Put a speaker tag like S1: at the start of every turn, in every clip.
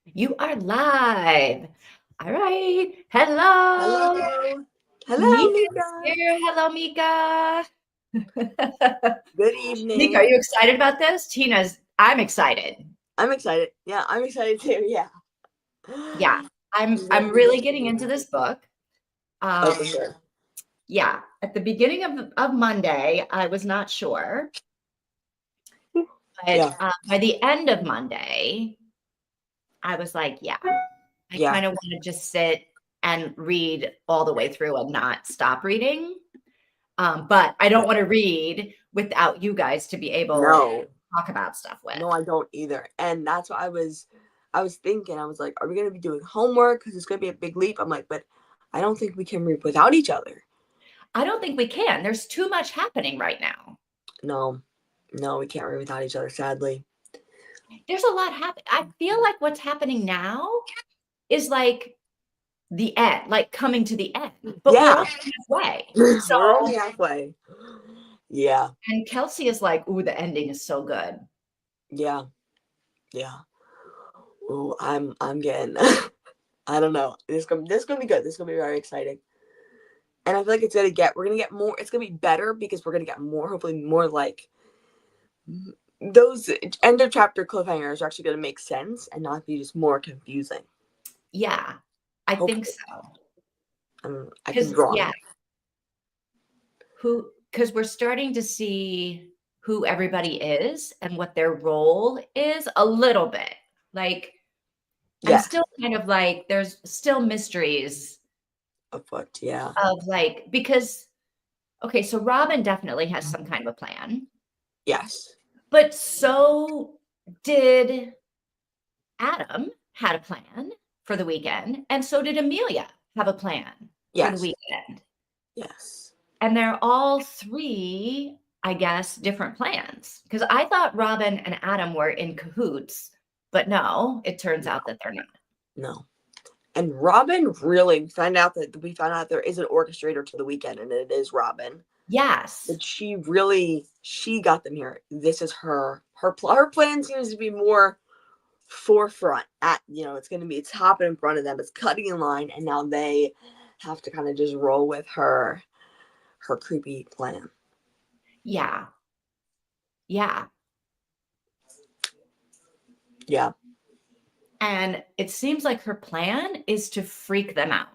S1: You are live. All right. Hello.
S2: Hello. Hello,
S1: Mika's
S2: Mika.
S1: here. Hello, Mika.
S2: Good
S1: Mika, are
S2: evening.
S1: you excited about this? I'm excited.
S2: I'm excited. Yeah, I'm excited too. Yeah.
S1: Yeah,
S2: I'm
S1: I'm
S2: ready to
S1: really
S2: get
S1: getting into this book.
S2: Oh, for
S1: Um,
S2: sure.
S1: yeah, at the beginning of Monday, I was not sure, but
S2: Yeah.
S1: by the end of Monday, I was like, yeah, I
S2: Yeah.
S1: kind of want to just sit and read all the way through and not stop reading. But I don't want to read without you guys to be able to
S2: No.
S1: talk about stuff with.
S2: No, I don't either. And that's what I was thinking. I was like, are we going to be doing homework cuz it's going to be a big leap? I'm like, but I don't think we can read without each other.
S1: I don't think we can. There's too much happening right now.
S2: No. No, we can't read without each other, sadly.
S1: There's a lot happening. I feel like what's happening now is like the end, like coming to the end, but we're
S2: Yeah.
S1: only halfway. So,
S2: We're only halfway. Yeah.
S1: and Kelsey is like, ooh, the ending is so good.
S2: Yeah. Yeah. Ooh, I'm getting I don't know. This gonna be good. This is gonna be very exciting. And I feel like we're gonna get more. It's gonna be better because we're gonna get more. Hopefully, more like those end of chapter cliffhangers are actually gonna make sense and not be just more confusing.
S1: Yeah, I think
S2: Hopefully,
S1: so.
S2: I could be
S1: Because, yeah,
S2: wrong.
S1: because we're starting to see who everybody is and what their role is a little bit. Like, I'm
S2: Yes,
S1: still kind of like, there's still mysteries
S2: afoot. Yeah.
S1: of like, because, okay, so Robin definitely has some kind of a plan,
S2: Yes.
S1: but so did Adam had a plan for the weekend, and so did Amelia have a plan for the
S2: Yes.
S1: weekend.
S2: Yes.
S1: And they're all three, I guess, different plans. Because I thought Robin and Adam were in cahoots, but no, it turns out that they're not.
S2: No. And Robin really we found out there is an orchestrator to the weekend, and it is Robin.
S1: Yes.
S2: But she got them here. This is her plan seems to be more forefront at it's going to be top in front of them, it's cutting in line, and now they have to kind of just roll with her creepy plan.
S1: Yeah. Yeah.
S2: Yeah.
S1: And it seems like her plan is to freak them out.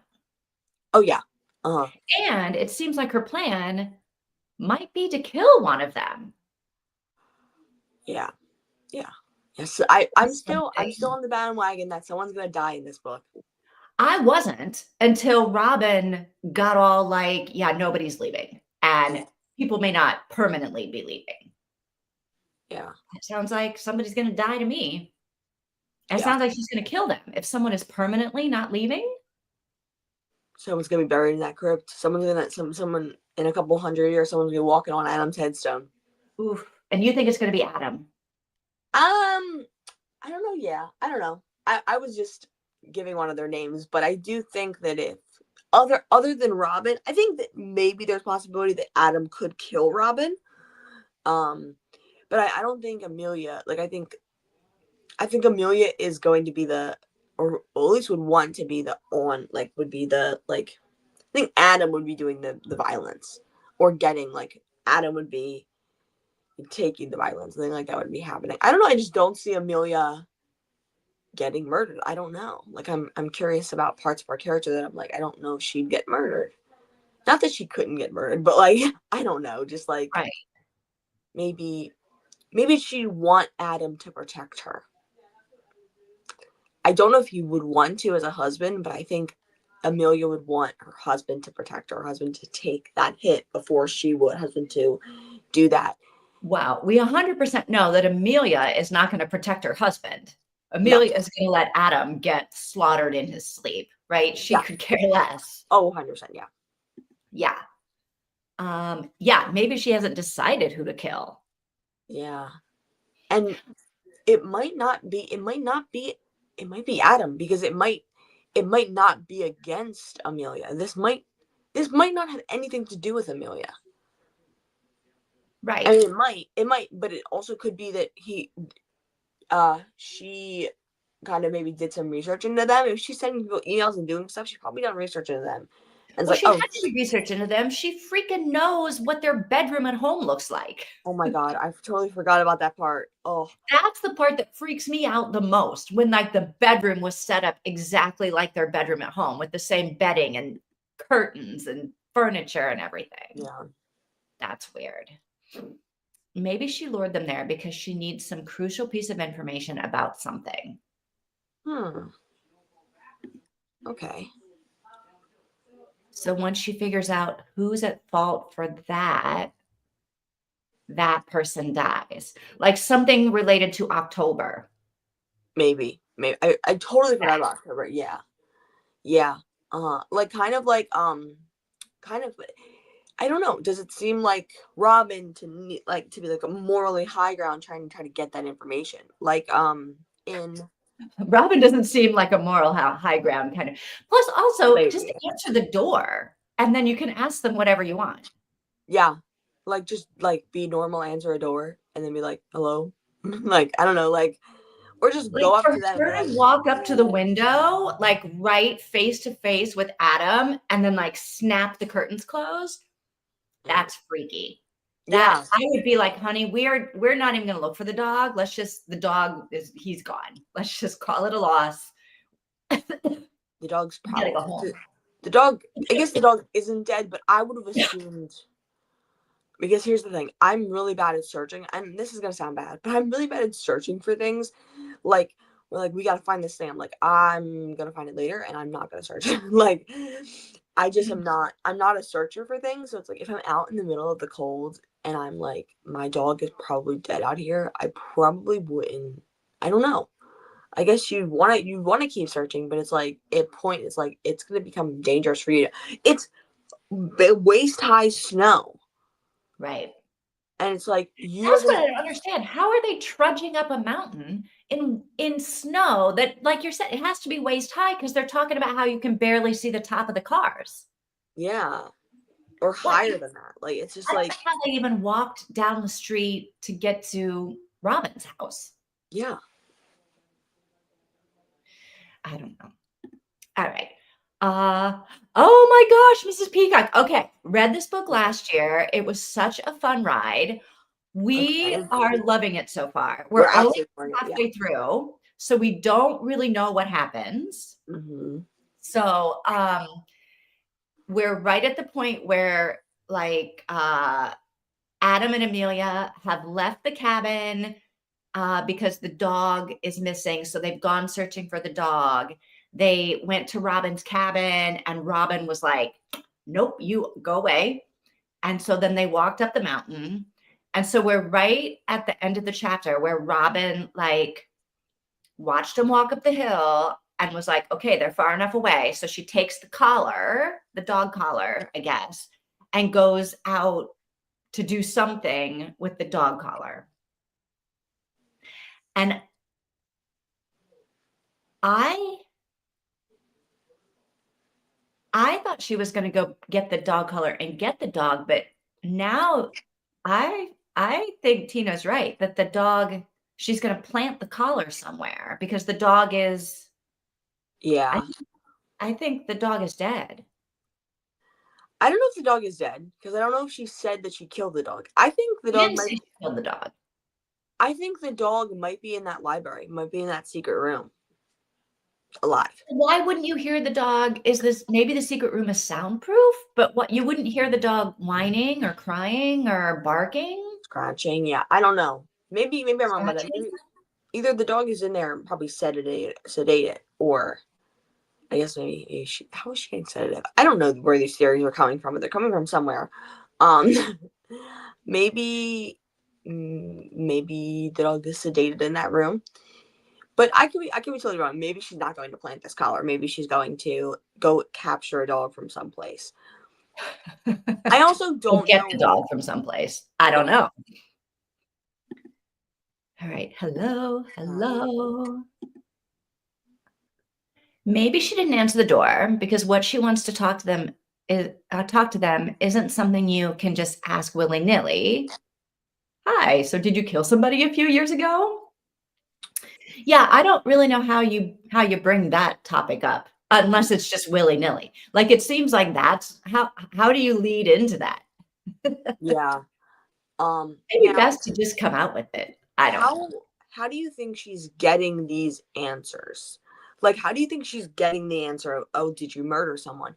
S2: Oh yeah. Uh-huh.
S1: And it seems like her plan might be to kill one of them.
S2: Yeah. Yeah. Yes, I'm still
S1: Something.
S2: on the bandwagon that someone's going to die in this book.
S1: I wasn't until Robin got all like, yeah, nobody's leaving. And people may not permanently be leaving.
S2: Yeah.
S1: It sounds like somebody's going to die to me. And it
S2: Yeah.
S1: sounds like she's going to kill them. If someone is permanently not leaving,
S2: Someone's going to be buried in that crypt. Someone in a couple hundred years, someone's going to be walking on Adam's headstone.
S1: oof. And you think it's going to be Adam.
S2: I don't know. Yeah, I don't know. I was just giving one of their names, but I do think that if other than Robin, I think that maybe there's possibility that Adam could kill Robin. Um, but I don't think Amelia. Like I think Amelia is going to be or at least would want to be would be the like. I think Adam would be doing the violence, or getting like Adam would be taking the violence. Something like that would be happening. I don't know. I just don't see Amelia getting murdered. I don't know. Like I'm curious about parts of her character that I'm like, I don't know if she'd get murdered. Not that she couldn't get murdered, but like I don't know. Just like
S1: Right.
S2: maybe she'd want Adam to protect her. I don't know if he would want to as a husband, but I think Amelia would want her husband to protect her husband to take that hit before she would husband to do that.
S1: Wow. We 100% know that Amelia is not going to protect her husband.
S2: No.
S1: Amelia is going to let Adam get slaughtered in his sleep, right? She
S2: Yeah.
S1: could care less.
S2: Oh, 100%. Yeah.
S1: Yeah. Yeah, maybe she hasn't decided who to kill.
S2: Yeah. And it might not be it might be Adam, because it might not be against Amelia. This might not have anything to do with Amelia. I
S1: Right.
S2: mean, it might, but it also could be that she kind of maybe did some research into them. If she's sending people emails and doing stuff, she's probably done research into them. And it's
S1: Well,
S2: like,
S1: she
S2: oh,
S1: had to do research into them. She freaking knows what their bedroom at home looks like.
S2: oh my God, I totally forgot about that part. Oh,
S1: That's the part that freaks me out the most, when like the bedroom was set up exactly like their bedroom at home with the same bedding and curtains and furniture and everything.
S2: yeah.
S1: That's weird. Maybe she lured them there because she needs some crucial piece of information about something.
S2: Okay.
S1: So once she figures out who's at fault for that, that person dies. Like something related to October.
S2: Maybe. I totally
S1: Yeah.
S2: forgot about October. Yeah. Yeah. Like kind of like I don't know. Does it seem like Robin to like to be like a morally high ground trying to get that information? Like in
S1: Robin doesn't seem like a moral high ground kind of. Plus, also just
S2: maybe.
S1: answer the door and then you can ask them whatever you want.
S2: Yeah. Like just like be normal, answer a door, and then be like, hello? Like, I don't know, like or just
S1: Like
S2: go up
S1: for
S2: to them and be
S1: her
S2: like,
S1: to walk up to the window, like right face to face with Adam and then like snap the curtains closed, that's freaky. That
S2: yeah.
S1: I would be like, honey, we're not even gonna look for the dog. Let's just he's gone. Let's just call it a loss.
S2: The dog's
S1: We gotta
S2: probably
S1: go home.
S2: the dog I guess the dog isn't dead, but I would have assumed because here's the thing, I'm really bad at searching, and this is gonna sound bad, but I'm really bad at searching for things. Like we're like, we gotta find this thing. I'm like, I'm gonna find it later, and I'm not gonna search. Like, I just am not. I'm not a searcher for things. So it's like if I'm out in the middle of the cold and I'm like, my dog is probably dead out here, I probably wouldn't. I don't know. I guess you want to keep searching, but it's like at point it's like it's gonna become dangerous for you. It's waist high snow.
S1: Right.
S2: And it's like you are
S1: That's what
S2: gonna
S1: I don't understand. How are they trudging up a mountain in snow that, like you said, it has to be waist high because they're talking about how you can barely see the top of the cars.
S2: yeah, or
S1: What?
S2: higher than that. Like it's just
S1: I don't
S2: like
S1: know how they even walked down the street to get to Robin's house.
S2: yeah.
S1: I don't know. All right. Oh my gosh, Mrs. Peacock. Okay, read this book last year. It was such a fun ride. We
S2: Okay.
S1: are loving it so far.
S2: We're
S1: We're only
S2: absolutely learning it. Yeah.
S1: halfway through, so we don't really know what happens.
S2: Mm-hmm.
S1: So, we're right at the point where like Adam and Amelia have left the cabin because the dog is missing. So they've gone searching for the dog. They went to Robin's cabin, and Robin was like, nope, you go away. And so then they walked up the mountain. And so we're right at the end of the chapter where Robin like watched him walk up the hill and was like, okay, they're far enough away. So she takes the collar, the dog collar, I guess, and goes out to do something with the dog collar. And I thought she was going to go get the dog collar and get the dog, but now I think Tina's right that the dog, she's going to plant the collar somewhere because the dog is
S2: Yeah.
S1: I think the dog is dead.
S2: I don't know if the dog is dead because I don't know if she said that she killed the dog. I think the
S1: She
S2: dog
S1: didn't
S2: might.
S1: say she killed the dog.
S2: I think the dog might be in that library. Might be in that secret room, alive.
S1: Why wouldn't you hear the dog? Is this maybe the secret room is soundproof, but what you wouldn't hear the dog whining or crying or barking?
S2: Scratching. Yeah. I don't know. Maybe I'm wrong about that.
S1: Scratching?
S2: Either the dog is in there and probably sedate it, or I guess maybe how is she getting sedative? I don't know where these theories are coming from, but they're coming from somewhere. Um, maybe the dog is sedated in that room, but I could be totally wrong. Maybe she's not going to plant this collar. Maybe she's going to go capture a dog from someplace. I also
S1: Go
S2: don't
S1: get
S2: know.
S1: the dog from someplace. I don't know. All right. Hello. Hello. Maybe she didn't answer the door because what she wants to talk to them isn't something you can just ask willy-nilly. Hi, so did you kill somebody a few years ago? Yeah, I don't really know how you bring that topic up unless it's just willy-nilly. Like, it seems like that's how do you lead into that?
S2: Yeah.
S1: Maybe
S2: Now,
S1: best to just come out with it. I don't know.
S2: how how do you think she's getting these answers? Like, how do you think she's getting the answer of, oh, did you murder someone?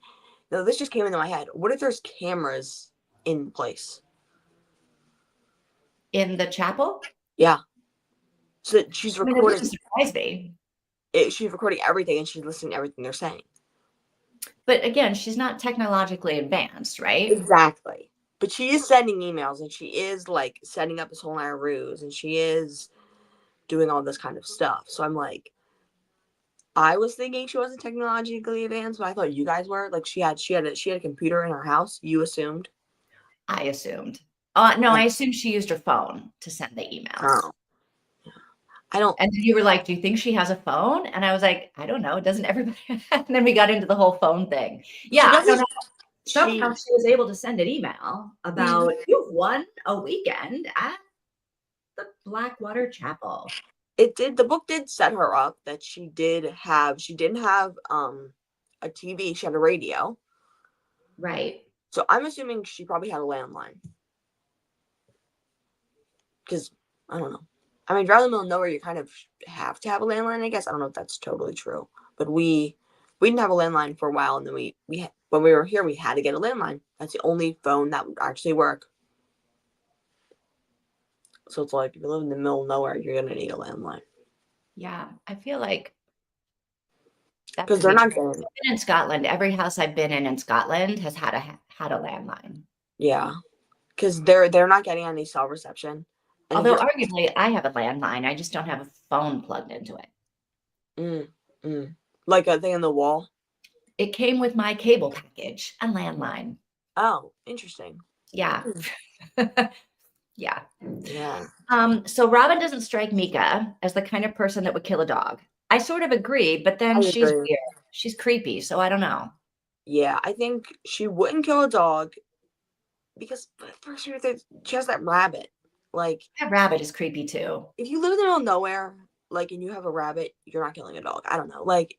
S2: Now, this just came into my head. What if there's cameras in place?
S1: In the chapel?
S2: Yeah. So that she's
S1: I mean, it
S2: recording
S1: wouldn't surprise me.
S2: she's recording everything and she's listening to everything they're saying.
S1: But again, she's not technologically advanced, right?
S2: Exactly. But she is sending emails and she is like setting up this whole entire ruse and she is doing all this kind of stuff. So I'm like, I was thinking she wasn't technologically advanced, but I thought you guys were. Like she had a computer in her house. You assumed.
S1: I assumed. No, I assumed she used her phone to send the emails.
S2: Oh, I don't.
S1: And then you were like, "Do you think she has a phone?" And I was like, "I don't know. Doesn't everybody?" And then we got into the whole phone thing.
S2: She
S1: Yeah, I don't
S2: doesn't.
S1: know.
S2: She.
S1: Somehow she was able to send an email about you've won a weekend at the Blackwater Chapel.
S2: It did. The book did set her up that she did have. She didn't have a TV. She had a radio.
S1: Right.
S2: So I'm assuming she probably had a landline. Because I don't know. I mean, rather than nowhere, you kind of have to have a landline. I guess I don't know if that's totally true, but we didn't have a landline for a while, and then when we were here, we had to get a landline. That's the only phone that would actually work. So it's like if you live in the middle of nowhere, you're gonna need a landline
S1: Yeah, I feel like that
S2: because
S1: could
S2: they're
S1: be
S2: not
S1: true.
S2: getting.
S1: I've been in Scotland. Every house I've been in Scotland has had a landline.
S2: Yeah, because they're not getting any cell reception, and if
S1: Although
S2: you're
S1: arguably I have a landline, I just don't have a phone plugged into it.
S2: mm, mm, like a thing on the wall.
S1: It came with my cable package, a landline.
S2: Oh, interesting.
S1: Yeah.
S2: Hmm.
S1: Yeah.
S2: Yeah,
S1: So Robin doesn't strike Mika as the kind of person that would kill a dog. I sort of agree, but
S2: I
S1: then she's
S2: agree.
S1: weird. She's creepy, so I don't know.
S2: Yeah, I think she wouldn't kill a dog because first she has that rabbit. Like,
S1: That rabbit is creepy too.
S2: if you live in the middle of nowhere, like, and you have a rabbit, you're not killing a dog. I don't know. Like,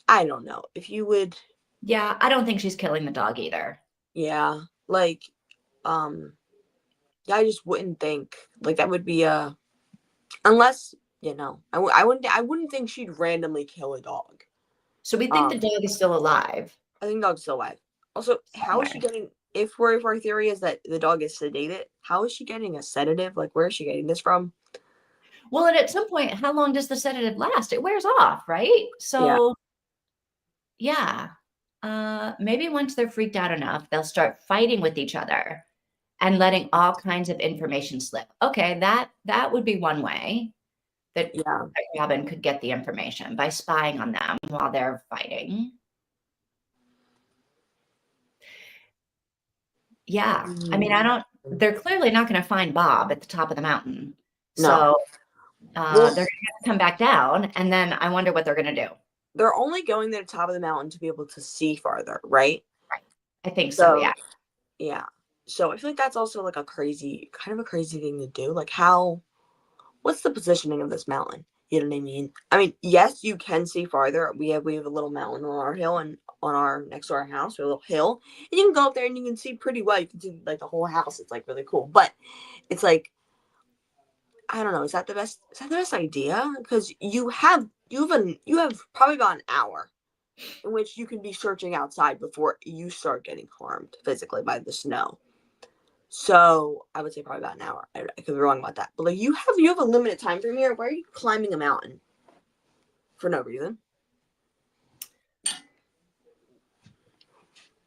S2: I don't know. If you would,
S1: Yeah, I don't think she's killing the dog either.
S2: yeah, like, um, yeah, I just wouldn't think like that would be unless I wouldn't think she'd randomly kill a dog.
S1: So we think the
S2: Um,
S1: dog is still alive
S2: I think dog's still alive. Also, how is she
S1: somewhere.
S2: getting? If our theory is that the dog is sedated, how is she getting a sedative? Like, where is she getting this from?
S1: Well, and at some point, how long does the sedative last? It wears off, right?
S2: Yeah,
S1: So yeah. Maybe once they're freaked out enough, they'll start fighting with each other and letting all kinds of information slip. Okay, that would be one way that
S2: yeah.
S1: Robin could get the information by spying on them while they're fighting. Yeah. I mean, I
S2: Mm.
S1: don't they're clearly not gonna find Bob at the top of the mountain.
S2: No.
S1: So,
S2: Well,
S1: they're gonna have to come back down, and then I wonder what they're gonna do.
S2: they're only going to the top of the mountain to be able to see farther, right?
S1: Right. I think so,
S2: So
S1: yeah.
S2: yeah. So I feel like that's also like kind of a crazy thing to do. Like, what's the positioning of this mountain? You know what I mean? I mean, yes, you can see farther. We have a little mountain on our hill and on our next to our house, we have a little hill. And you can go up there and you can see pretty well. You can see like the whole house. It's like really cool. But it's like, I don't know, is that the best idea? Because you have probably about an hour in which you can be searching outside before you start getting harmed physically by the snow. So I would say probably about an hour. I could be wrong about that, but like you have a limited time frame here. Why are you climbing a mountain for no reason?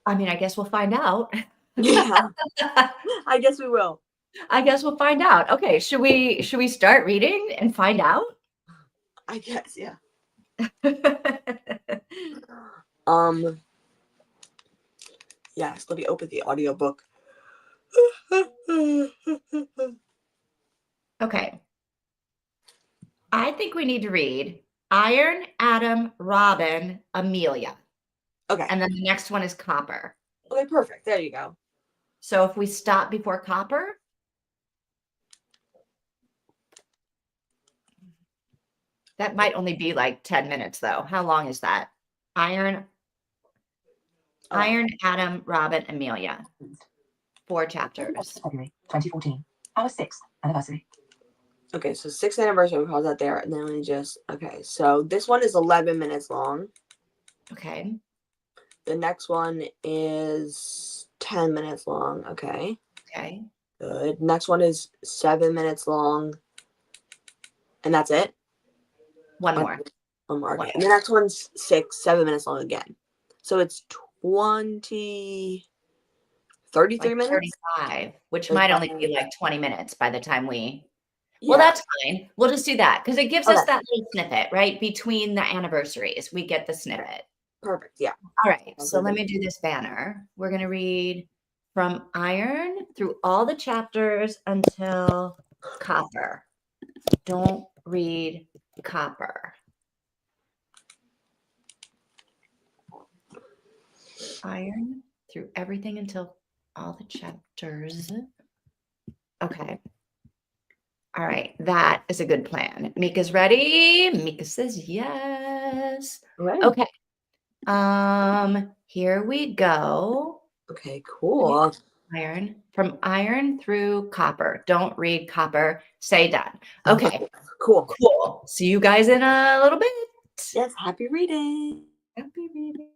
S1: I mean, I guess we'll find out.
S2: Yeah, I guess we will.
S1: I guess we'll find out. Okay, should we start reading and find out?
S2: I guess, yeah. Um, yes. Let me open the audiobook.
S1: Okay. I think we need to read Iron, Adam, Robin, Amelia.
S2: Okay.
S1: And then the next one is Copper.
S2: Okay. Perfect. There you go.
S1: So if we stop before Copper, That might only be like 10 minutes though. How long is that? Iron, Adam, Robin, Amelia. 4 chapters.
S3: February 2014. Our 6th anniversary.
S2: Okay, so 6th anniversary, we pause that there, and then we just so this one is 11 minutes long.
S1: Okay.
S2: The next one is 10 minutes long. Okay.
S1: Okay.
S2: Good. Next one is 7 minutes long. And that's it?
S1: One more.
S2: One more. Okay.
S1: One.
S2: And the next one's 7 minutes long again. So it's 33
S1: Like
S2: minutes?
S1: 35, which might only be like 20 minutes by the time we. Well,
S2: Yeah.
S1: that's fine. We'll just do that because it gives us
S2: Okay.
S1: that little snippet, right? Between the anniversaries, we get the snippet.
S2: Perfect. Yeah.
S1: All right. So let me do this banner. We're going to read from Iron through all the chapters until Copper. Don't read Copper. Iron through everything until all the chapters. Okay. All right. That is a good plan. Mika's ready. Mika says yes.
S2: Okay.
S1: Okay. Here we go.
S2: Okay, cool.
S1: Iron. From Iron through Copper. Don't read Copper. Say done. Okay.
S2: Cool.
S1: Cool. See you guys in a little bit.
S2: Yes, happy reading.
S1: Happy reading.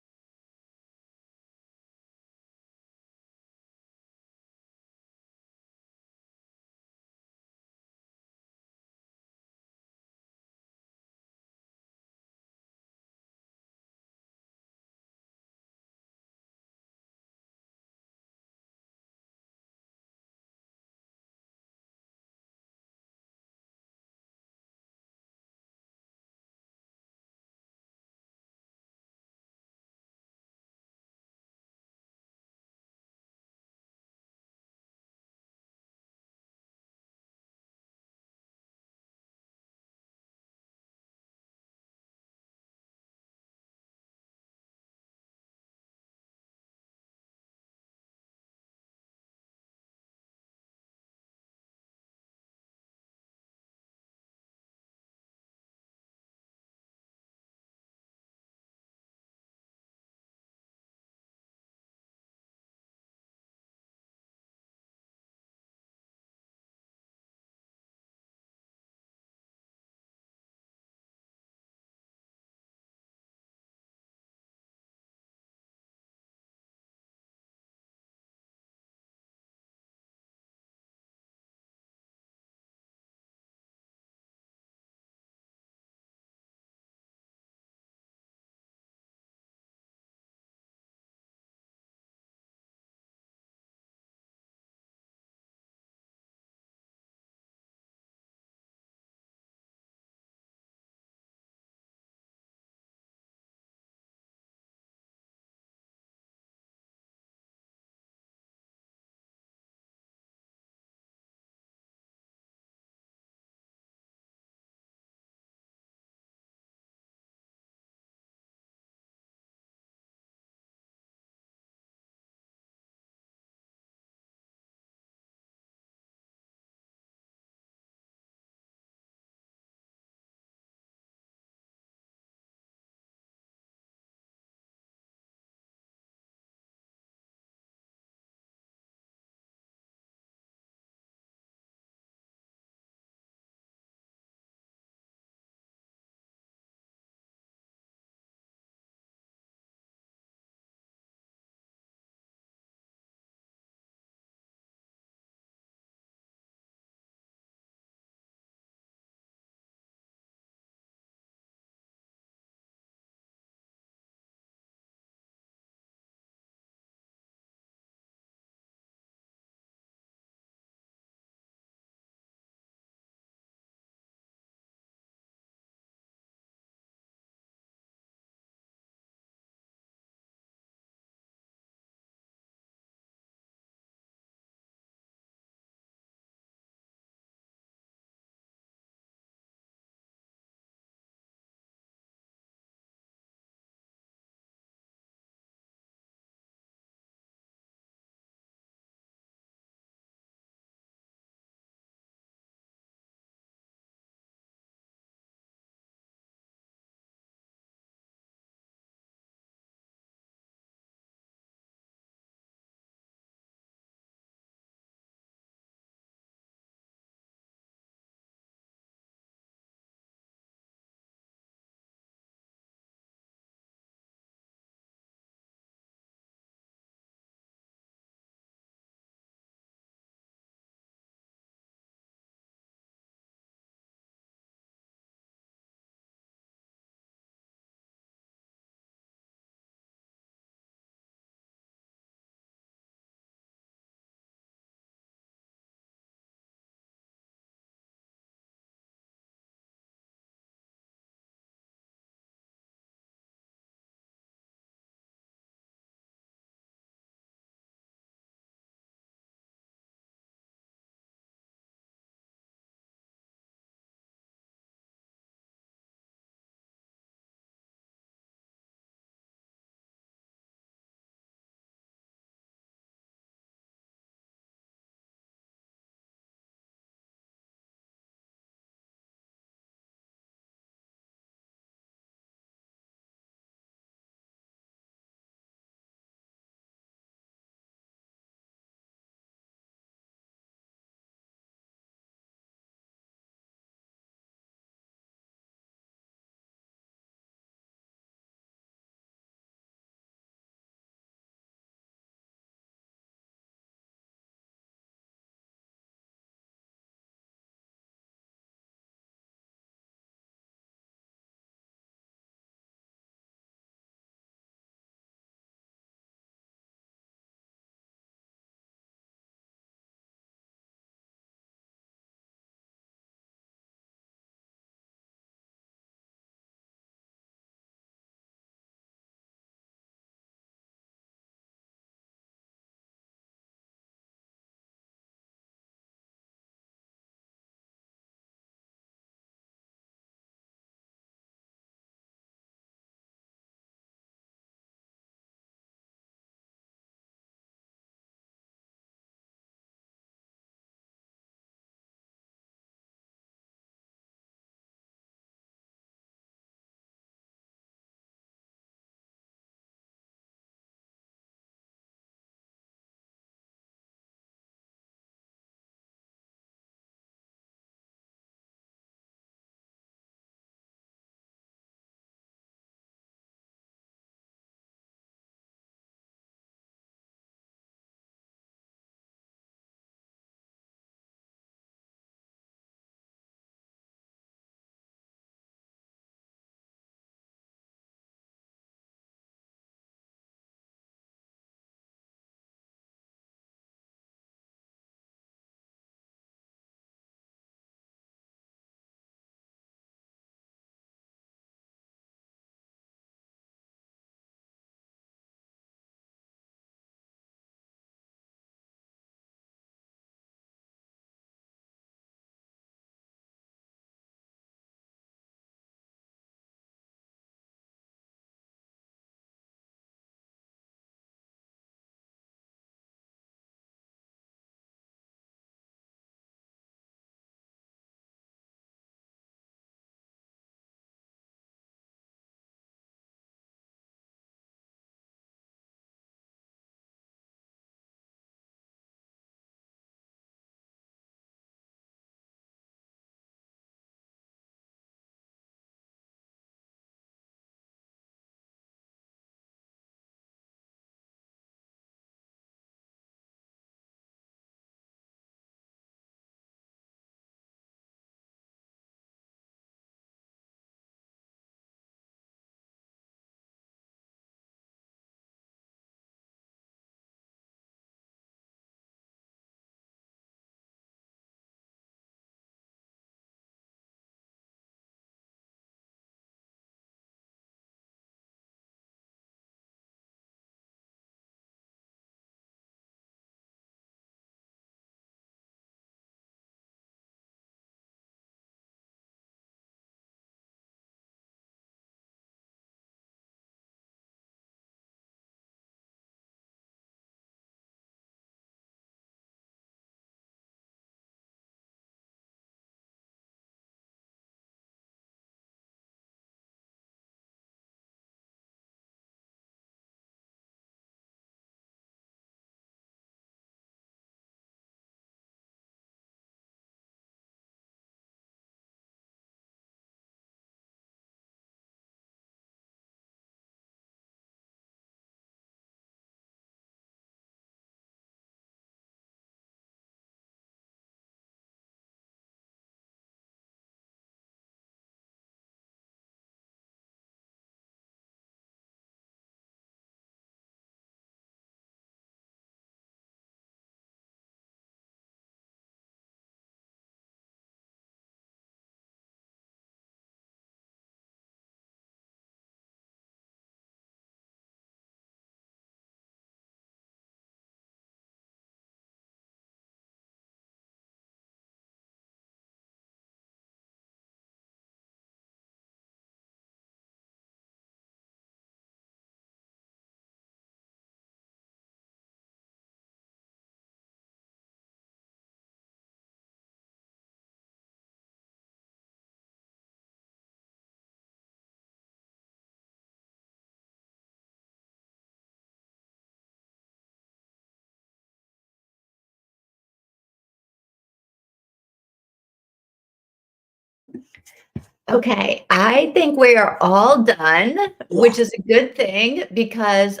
S1: Okay, I think we are all done, which
S2: Yes.
S1: is a good thing because,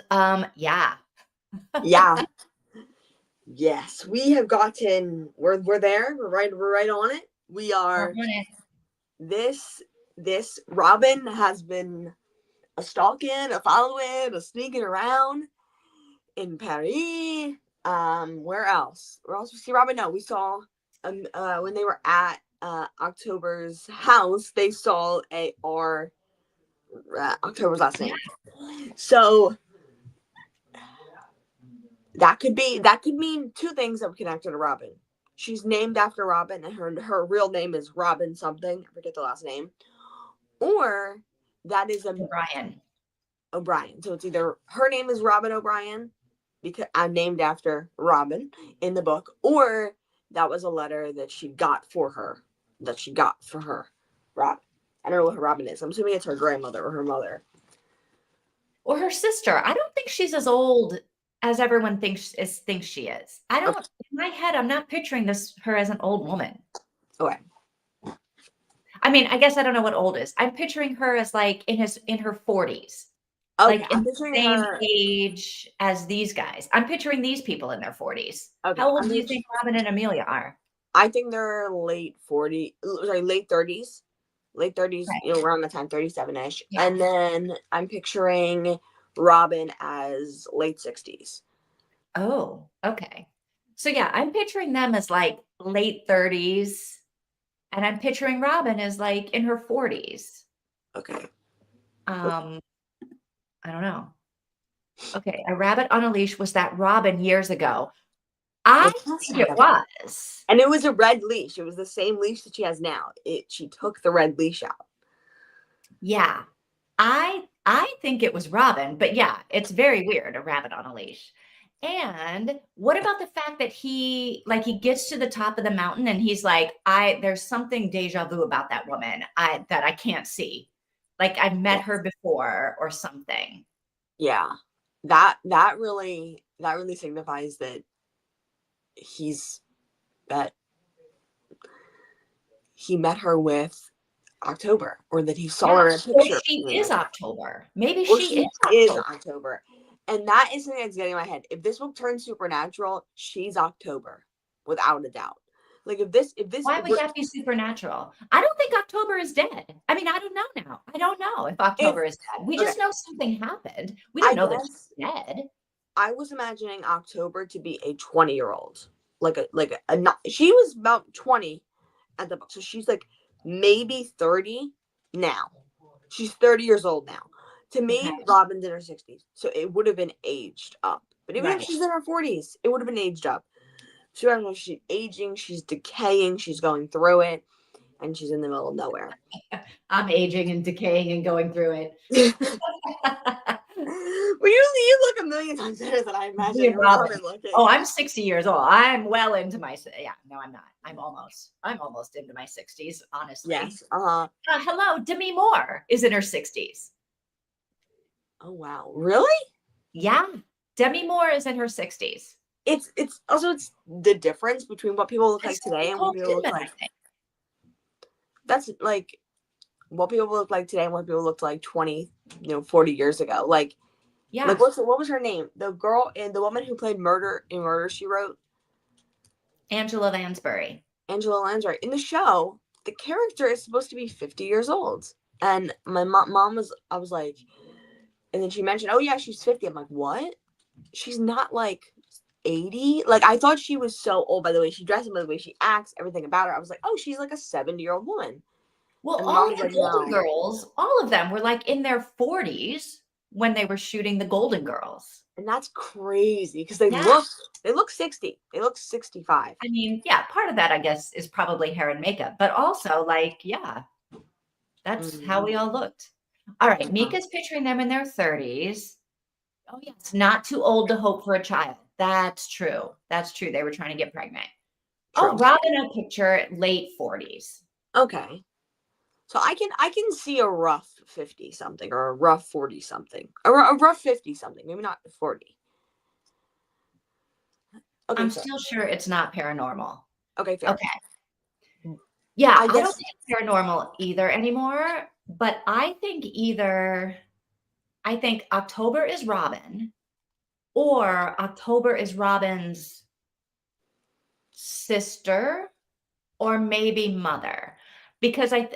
S1: yeah.
S2: Yeah. Yes. We have gotten. We're there. We're right on it. We
S1: We're
S2: are.
S1: on it.
S2: This Robin has been a stalking, a following, a sneaking around in Paris. Where else? Where else we see Robin? No, we saw when they were at October's house, they saw October's last name. So that could mean two things that would connect her to Robin. She's named after Robin, and her real name is Robin something. I forget the last name. Or that is
S1: Brian.
S2: O'Brien. So it's either her name is Robin O'Brien because I'm named after Robin in the book, or that was a letter that she got for her, Robin. I don't know what her Robin is. I'm assuming it's her grandmother or her mother.
S1: Or her sister. I don't think she's as old as everyone thinks she is. I don't, in my head, I'm not picturing her as an old woman.
S2: Okay.
S1: I mean, I guess I don't know what old is. I'm picturing her as like in her 40s.
S2: Okay.
S1: Like
S2: I'm
S1: in the
S2: picturing
S1: same
S2: her.
S1: age as these guys. I'm picturing these people in their 40s.
S2: Okay.
S1: How old do you think Robin and Amelia are?
S2: I think they're late 30s. Late 30s,
S1: Right.
S2: around the time, 37-ish.
S1: Yeah.
S2: And then I'm picturing Robin as late 60s.
S1: Oh, okay. So yeah, I'm picturing them as like late 30s, and I'm picturing Robin as like in her 40s.
S2: Okay.
S1: I don't know. Okay, A Rabbit on a Leash was that Robin years ago. I think it was.
S2: And it was a red leash. It was the same leash that she has now. She took the red leash out.
S1: Yeah. I think it was Robin, but yeah, it's very weird, A Rabbit on a Leash. And what about the fact that he gets to the top of the mountain and he's like, there's something deja vu about that woman that I can't see. Like I've met her before or something.
S2: Yeah. That really signifies that that he met her with October, or that he saw her in a
S1: Or
S2: picture.
S1: she is October. Maybe
S2: Or
S1: she is
S2: is
S1: October.
S2: October. And that is something that's getting in my head. If this book turns supernatural, she's October, without a doubt. Like if this
S1: Why would that be supernatural? I don't think October is dead. I mean, I don't know now. I don't know if October is dead. We just know something happened. We don't know that she's dead.
S2: I was imagining October to be a 20-year-old. She was about 20 at the book. So she's like maybe 30 now. She's 30 years old now. To me,
S1: Okay.
S2: Robin's in her 60s. So it would have been aged up. But even if
S1: Right.
S2: she's in her 40s, it would have been aged up. So she's aging, she's decaying, she's going through it, and she's in the middle of nowhere.
S1: I'm aging and decaying and going through it.
S2: Well, you look a million times better than I imagine Robin looking.
S1: Oh, I'm 60 years old. I'm well into my, yeah, no, I'm not. I'm almost into my 60s, honestly.
S2: Yes.
S1: Hello, Demi Moore is in her 60s.
S2: Oh, wow. Really?
S1: Yeah. Demi Moore is in her 60s.
S2: It's also the difference between what people look like today and what people look like. That's like what people look like today and what people looked like 20, 40 years ago. Like, yeah. Like what was her name? The girl and the woman who played Murder in Murder, She Wrote.
S1: Angela Lansbury.
S2: Angela Lansbury. In the show, the character is supposed to be 50 years old. And my mom was, I was like, and then she mentioned, oh yeah, she's 50. I'm like, what? She's not like 80. Like I thought she was so old by the way she dresses, by the way she acts, everything about her. I was like, oh, she's like a 70-year-old woman.
S1: Well, all the Golden Girls, all of them were like in their 40s when they were shooting the Golden Girls.
S2: And that's crazy because they look 60. They look 65.
S1: I mean, yeah, part of that I guess is probably hair and makeup, but also like, yeah, that's how we all looked. All right, Mika's picturing them in their 30s. Oh, yeah, it's not too old to hope for a child. That's true. That's true. They were trying to get pregnant. True. Oh, Robin, a picture late 40s.
S2: Okay. So I can see a rough 50 something or a rough 40 something. A rough 50 something, maybe not 40. Okay,
S1: I'm still sure it's not paranormal.
S2: Okay, fair.
S1: Okay. Yeah,
S2: I
S1: I don't
S2: guess
S1: think it's paranormal either anymore, but I think October is Robin or October is Robin's sister or maybe mother. Because I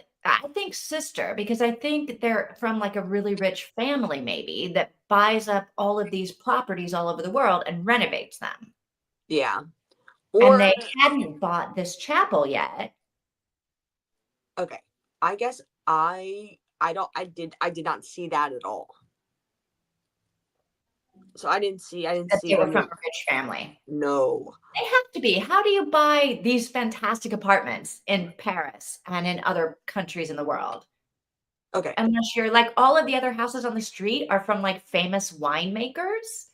S1: think sister, because I think they're from like a really rich family maybe that buys up all of these properties all over the world and renovates them.
S2: yeah.
S1: And
S2: Or
S1: they hadn't bought this chapel yet.
S2: okay. I guess I did not see that at all. So I didn't
S1: That
S2: see
S1: they were
S2: them.
S1: from a rich family.
S2: No.
S1: They have to be. How do you buy these fantastic apartments in Paris and in other countries in the world?
S2: Okay.
S1: Unless you're like all of the other houses on the street are from like famous winemakers.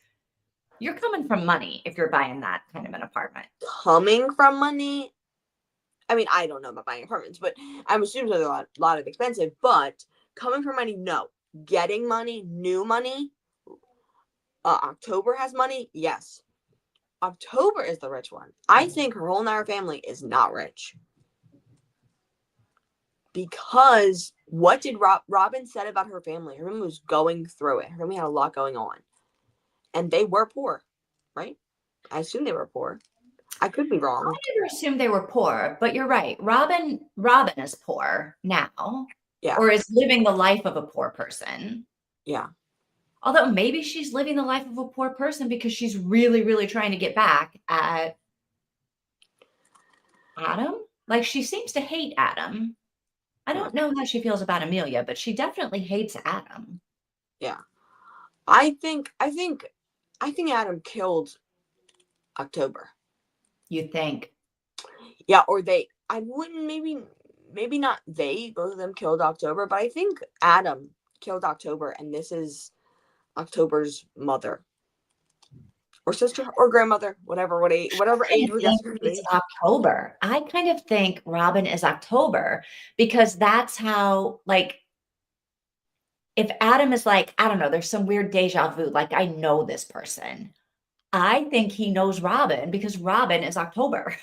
S1: You're coming from money if you're buying that kind of an apartment.
S2: Coming from money. I mean, I don't know about buying apartments, but I'm assuming they're a lot of expensive. But coming from money, no. Getting money, new money. October has money, yes. October is the rich one. I think her whole entire family is not rich because what did Robin said about her family? Her family was going through it. Her family had a lot going on, and they were poor, right? I assume they were poor. I could be wrong.
S1: I never assumed they were poor, but you're right. Robin is poor now,
S2: Yeah,
S1: or is living the life of a poor person.
S2: yeah.
S1: Although maybe she's living the life of a poor person because she's really, really trying to get back at Adam. Like she seems to hate Adam. I
S2: Yeah.
S1: don't know how she feels about Amelia, but she definitely hates Adam.
S2: Yeah. I think Adam killed October.
S1: You think?
S2: Yeah, or they. I wouldn't maybe not they. Both of them killed October, but I think Adam killed October, and this is October's mother or sister or grandmother, whatever
S1: I
S2: age we're
S1: think
S2: guessing her
S1: it's
S2: age.
S1: October. I kind of think Robin is October because that's how, like, if Adam is like, I don't know, there's some weird deja vu, like, I know this person. I think he knows Robin because Robin is October.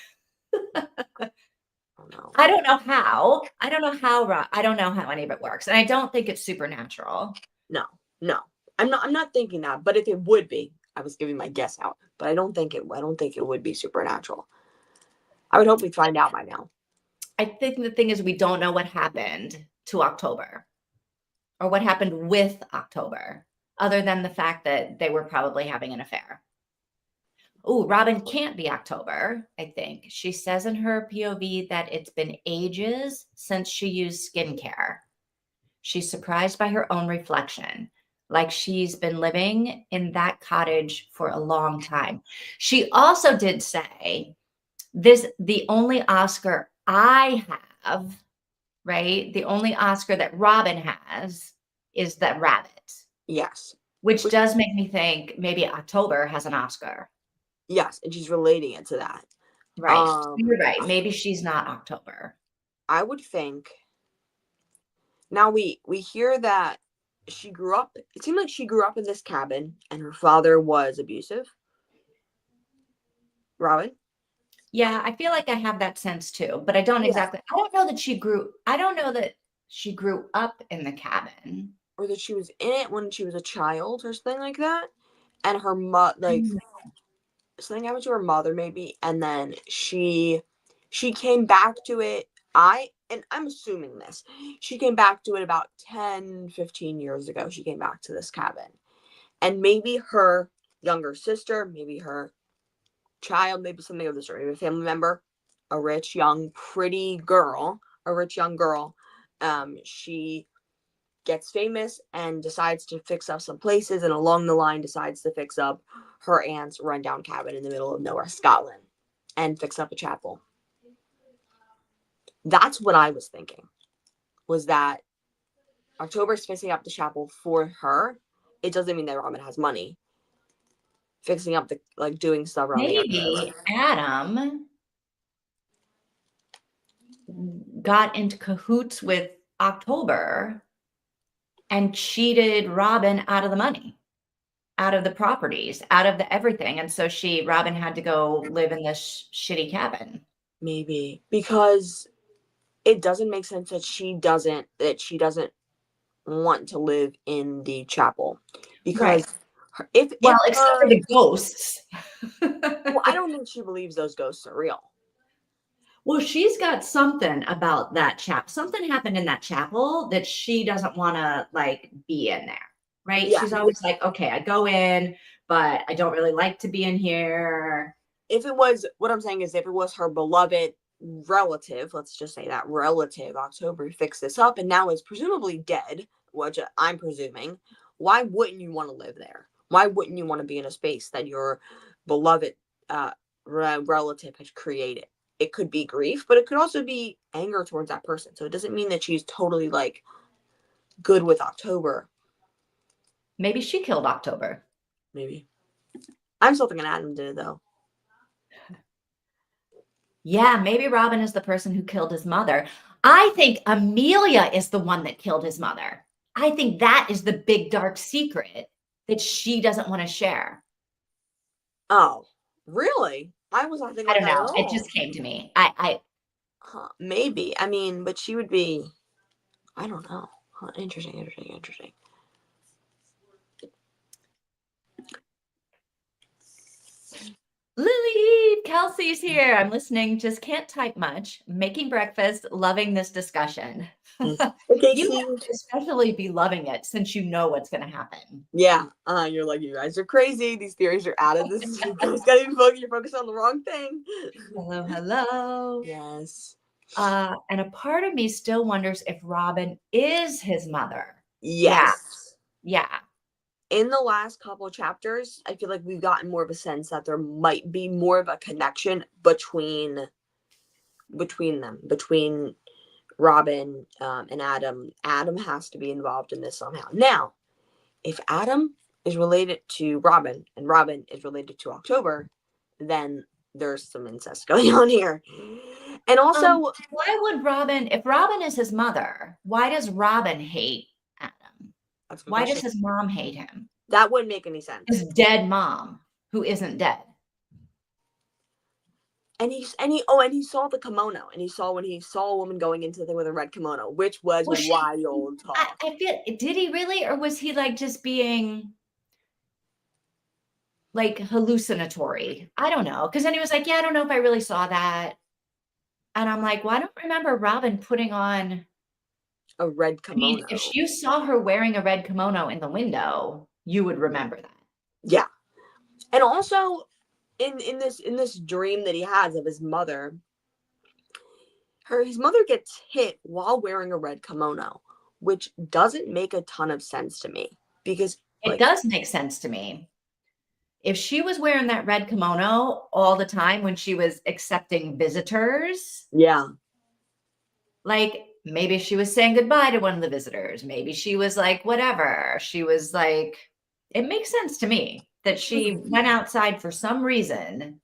S2: Oh no,
S1: I don't know how. I don't know how any of it works. And I don't think it's supernatural.
S2: no, no. I'm not thinking that. But if it would be, I was giving my guess out. But I don't think it. I don't think it would be supernatural. I would hope we'd find out by now.
S1: I think the thing is we don't know what happened to October or what happened with October, other than the fact that they were probably having an affair. Oh, Robin can't be October, I think. She says in her POV that it's been ages since she used skincare. She's surprised by her own reflection, like she's been living in that cottage for a long time. She also did say, the only Oscar I have, right? The only Oscar that Robin has is that rabbit,
S2: Yes,
S1: which does make me think maybe October has an Oscar.
S2: yes, and she's relating it to that.
S1: Right. You're right. Maybe she's not October.
S2: I would think. Now we hear that she grew up. It seemed like she grew up in this cabin, and her father was abusive. Robin.
S1: Yeah, I feel like I have that sense too, but I don't
S2: Yeah.
S1: exactly. I don't know that she grew up in the cabin.
S2: Or that she was in it when she was a child or something like that. And her like
S1: Mm.
S2: something happened to her mother maybe, and then she came back to it. I'm assuming this. She came back to it about 10-15 years ago. She came back to this cabin. And maybe her younger sister, maybe her child, maybe something of the sort, maybe a family member, a rich young pretty girl, she gets famous and decides to fix up some places, and along the line decides to fix up her aunt's rundown cabin in the middle of nowhere, Scotland, and fix up a chapel. That's what I was thinking, was that October's fixing up the chapel for her. It doesn't mean that Robin has money. Fixing up the, like, doing stuff around the
S1: Maybe Adam got into cahoots with October and cheated Robin out of the money, out of the properties, out of the everything. And so Robin had to go live in this shitty cabin.
S2: maybe because it doesn't make sense that she doesn't want to live in the chapel,
S1: Right.
S2: because if
S1: Well, except for
S2: her,
S1: the ghosts.
S2: well, I don't think she believes those ghosts are real.
S1: Well, she's got something about that chapel. Something happened in that chapel that she doesn't want to like be in there, right?
S2: Yeah.
S1: She's always like, okay, I go in, but I don't really like to be in here.
S2: If it was, what I'm saying is, if it was her beloved relative, let's just say that relative, October fixed this up and now is presumably dead, which I'm presuming, why wouldn't you want to live there? Why wouldn't you want to be in a space that your beloved relative has created? It could be grief, but it could also be anger towards that person. So it doesn't mean that she's totally like good with October.
S1: Maybe she killed October.
S2: Maybe. I'm still thinking Adam did it though.
S1: Yeah, maybe Robin is the person who killed his mother. I think Amelia is the one that killed his mother. I think that is the big dark secret that she doesn't want to share.
S2: Oh, really? I was not thinking
S1: I
S2: about
S1: don't
S2: that at
S1: know. It
S2: all.
S1: just came to me. I
S2: Huh, maybe. I mean, but she would be. I don't know. Huh, interesting.
S1: Lily, Kelsey's here. I'm listening, just can't type much. Making breakfast, loving this discussion.
S2: Okay,
S1: You
S2: see.
S1: have to especially be loving it since you know what's going to happen.
S2: Yeah. You're like, you guys are crazy. These theories are out of this. You guys gotta be focused. You're focused on the wrong thing.
S1: Hello, hello.
S2: Yes.
S1: And a part of me still wonders if Robin is his mother. Yeah,
S2: Yes.
S1: yeah.
S2: In the last couple of chapters, I feel like we've gotten more of a sense that there might be more of a connection between them, between Robin and Adam. Adam has to be involved in this somehow. Now, if Adam is related to Robin and Robin is related to October, then there's some incest going on here. And also,
S1: Why would Robin, if Robin is his mother, why does Robin hate Adam?
S2: that's a good
S1: Why
S2: question.
S1: does his mom hate him?
S2: That wouldn't make any sense.
S1: His dead mom, who isn't dead.
S2: And he saw the kimono, and he saw when he saw a woman going into the thing with a red kimono, which was wild talk.
S1: I feel, did he really, or was he like just being like hallucinatory? I don't know. Because then he was like, yeah, I don't know if I really saw that. And I'm like, well, I don't remember Robin putting on
S2: A red
S1: I mean,
S2: kimono.
S1: if you saw her wearing a red kimono in the window, you would remember that.
S2: Yeah. And also in this dream that he has of his mother, his mother gets hit while wearing a red kimono, which doesn't make a ton of sense to me, because
S1: It does make sense to me. If she was wearing that red kimono all the time when she was accepting visitors,
S2: yeah,
S1: like maybe she was saying goodbye to one of the visitors. Maybe she was like, whatever. She was like, it makes sense to me that she went outside for some reason.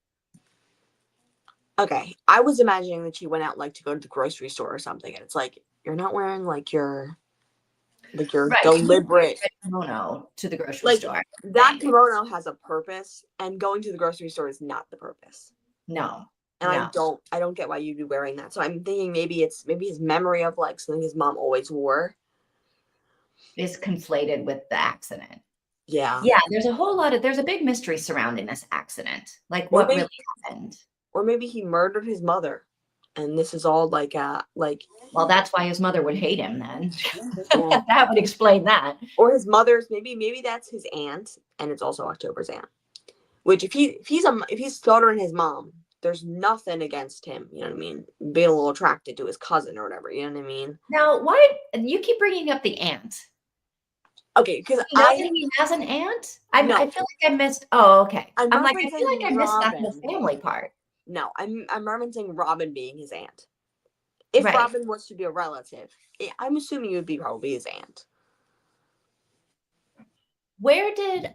S2: okay, I was imagining that she went out like to go to the grocery store or something, and it's like, you're not wearing like your
S1: Right.
S2: deliberate
S1: Kimono to the grocery
S2: like
S1: store.
S2: that kimono has a purpose, and going to the grocery store is not the purpose.
S1: No.
S2: And
S1: No.
S2: I don't get why you'd be wearing that. So I'm thinking maybe his memory of like something his mom always wore
S1: Is conflated with the accident.
S2: Yeah.
S1: Yeah, there's a big mystery surrounding this accident. Like
S2: Or
S1: what
S2: maybe,
S1: really happened.
S2: or maybe he murdered his mother, and this is all like
S1: Well, that's why his mother would hate him then.
S2: yeah.
S1: That would explain that.
S2: Or his mother's, maybe that's his aunt, and it's also October's aunt. Which if he's slaughtering his mom, there's nothing against him. You know what I mean? Being a little attracted to his cousin or whatever. You know what I mean?
S1: Now, why you keep bringing up the aunt?
S2: Okay, because
S1: You know that he has an aunt?
S2: No.
S1: I feel like I missed. Oh, okay.
S2: I'm
S1: I feel like I missed that
S2: Robin.
S1: whole family part.
S2: No, I'm referencing Robin being his aunt. If
S1: Right.
S2: Robin was to be a relative, I'm assuming it would be probably his aunt.
S1: Where did